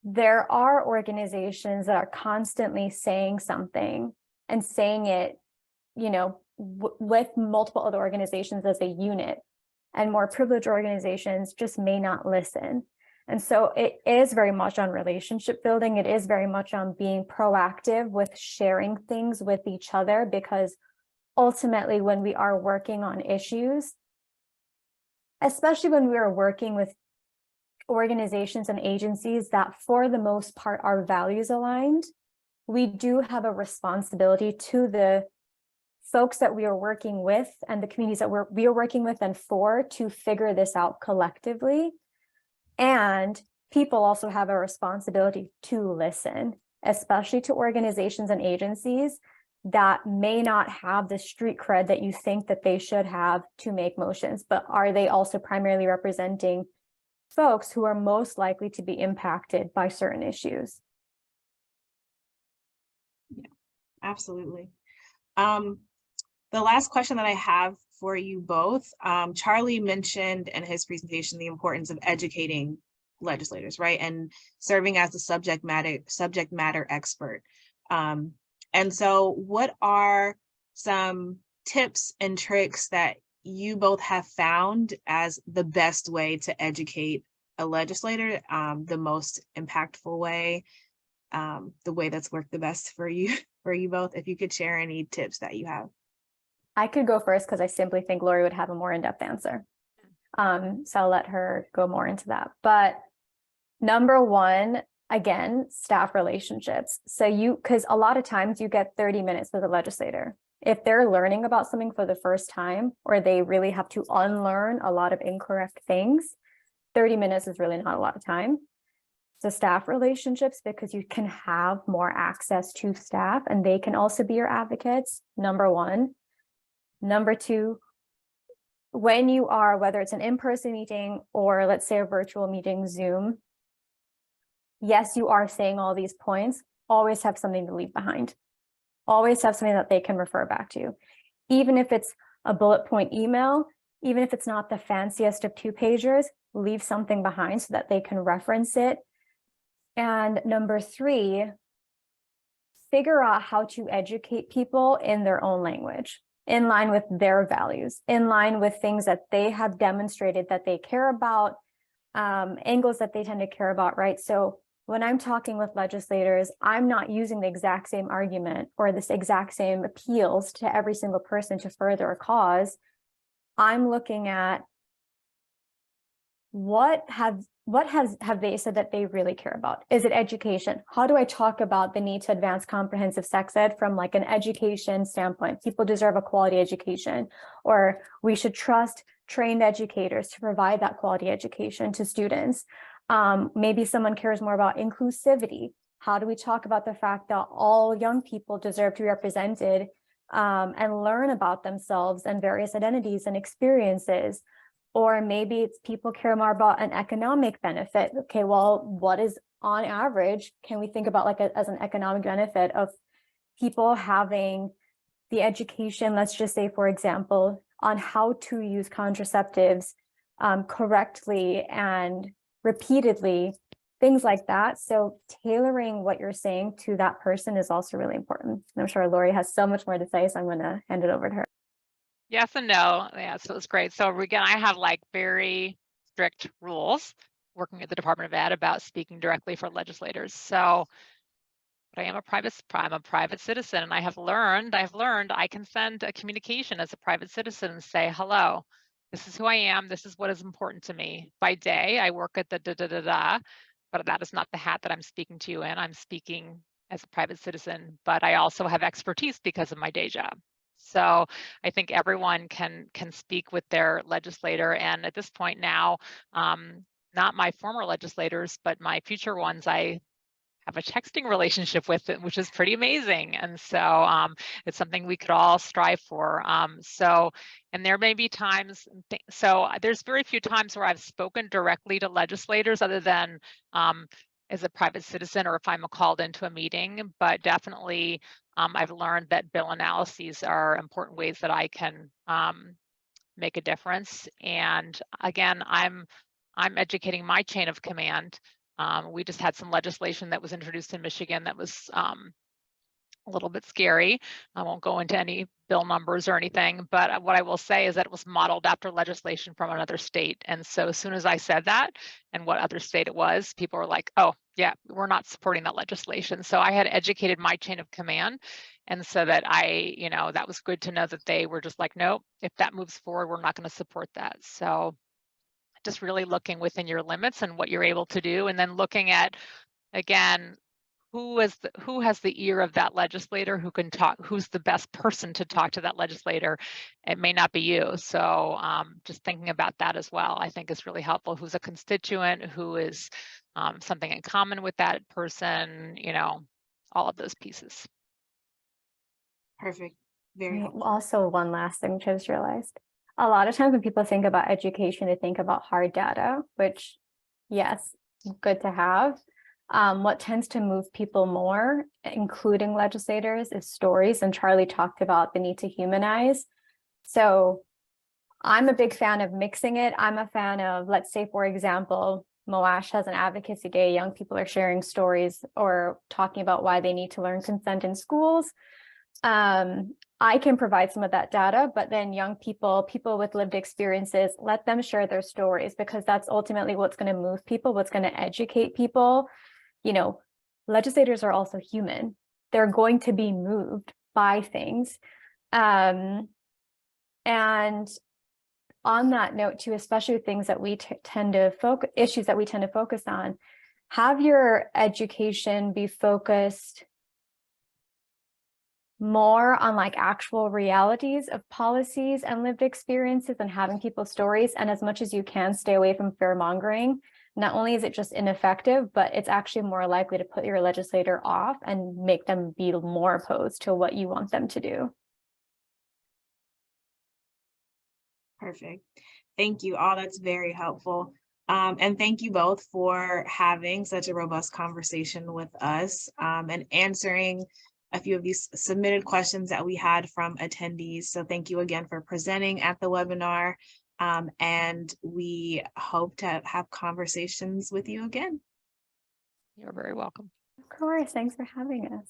there are organizations that are constantly saying something and saying it, with multiple other organizations as a unit, and more privileged organizations just may not listen. And so it is very much on relationship building. It is very much on being proactive with sharing things with each other, because ultimately when we are working on issues, especially when we are working with organizations and agencies that for the most part are values aligned, we do have a responsibility to the folks that we are working with and the communities that we are working with and for, to figure this out collectively. And people also have a responsibility to listen, especially to organizations and agencies that may not have the street cred that you think that they should have to make motions, but are they also primarily representing folks who are most likely to be impacted by certain issues? Yeah, absolutely. The last question that I have for you both, Charlie mentioned in his presentation the importance of educating legislators, right? And serving as the subject matter expert. And so what are some tips and tricks that you both have found as the best way to educate a legislator, the most impactful way, the way that's worked the best for you both? If you could share any tips that you have. I could go first because I simply think Lori would have a more in-depth answer. So I'll let her go more into that. But number one, again, staff relationships. So because a lot of times you get 30 minutes with a legislator. If they're learning about something for the first time, or they really have to unlearn a lot of incorrect things, 30 minutes is really not a lot of time. So staff relationships, because you can have more access to staff and they can also be your advocates, number one. Number two, when you are, whether it's an in-person meeting or let's say a virtual meeting, Zoom, yes, you are saying all these points, always have something to leave behind. Always have something that they can refer back to. Even if it's a bullet point email, even if it's not the fanciest of 2-pagers, leave something behind so that they can reference it. And number 3, figure out how to educate people in their own language, in line with their values, in line with things that they have demonstrated that they care about, angles that they tend to care about, right? So when I'm talking with legislators, I'm not using the exact same argument or this exact same appeals to every single person to further a cause. I'm looking at what have they said that they really care about? Is it education? How do I talk about the need to advance comprehensive sex ed from like an education standpoint? People deserve a quality education, or we should trust trained educators to provide that quality education to students. Maybe someone cares more about inclusivity. How do we talk about the fact that all young people deserve to be represented and learn about themselves and various identities and experiences? Or maybe it's people care more about an economic benefit. Okay, well, what is on average, can we think about like as an economic benefit of people having the education, let's just say, for example, on how to use contraceptives correctly and repeatedly, things like that. So tailoring what you're saying to that person is also really important. And I'm sure Lori has so much more to say, so I'm going to hand it over to her. Yes and no. Yeah, so it's great. So again, I have like very strict rules working at the Department of Ed about speaking directly for legislators. So, but I'm a private citizen, and I've learned I can send a communication as a private citizen and say, hello, this is who I am. This is what is important to me. By day, I work at the but that is not the hat that I'm speaking to you in. I'm speaking as a private citizen, but I also have expertise because of my day job. So I think everyone can speak with their legislator. And at this point now, not my former legislators, but my future ones, I have a texting relationship with it, which is pretty amazing. And so it's something we could all strive for. And there may be times, so there's very few times where I've spoken directly to legislators other than as a private citizen or if I'm called into a meeting, but definitely I've learned that bill analyses are important ways that I can make a difference. And again, I'm educating my chain of command. We just had some legislation that was introduced in Michigan that was a little bit scary. I won't go into any bill numbers or anything, but what I will say is that it was modeled after legislation from another state. And so as soon as I said that and what other state it was, people were like, oh yeah, we're not supporting that legislation. So I had educated my chain of command. And so that that was good to know that they were just like, nope, if that moves forward, we're not going to support that. So just really looking within your limits and what you're able to do, and then looking at, again, who has the ear of that legislator, who can talk, who's the best person to talk to that legislator. It may not be you. So just thinking about that as well, I think is really helpful. Who's a constituent, who is something in common with that person, all of those pieces. Perfect. Very helpful. Also, one last thing which I just realized. A lot of times when people think about education, they think about hard data, which, yes, good to have. What tends to move people more, including legislators, is stories. And Charlie talked about the need to humanize. So I'm a big fan of mixing it. I'm a fan of, let's say, for example, Moash has an advocacy day. Young people are sharing stories or talking about why they need to learn consent in schools. I can provide some of that data, but then young people with lived experiences, let them share their stories, because that's ultimately what's going to move people, what's going to educate people. Legislators are also human. They're going to be moved by things. And on that note too, especially things that we tend to focus on, have your education be focused more on like actual realities of policies and lived experiences and having people's stories. And as much as you can, stay away from fear mongering. Not only is it just ineffective, but it's actually more likely to put your legislator off and make them be more opposed to what you want them to do. Perfect. Thank you all. That's very helpful. And thank you both for having such a robust conversation with us and answering a few of these submitted questions that we had from attendees. So thank you again for presenting at the webinar. And we hope to have conversations with you again. You're very welcome. Of course, thanks for having us.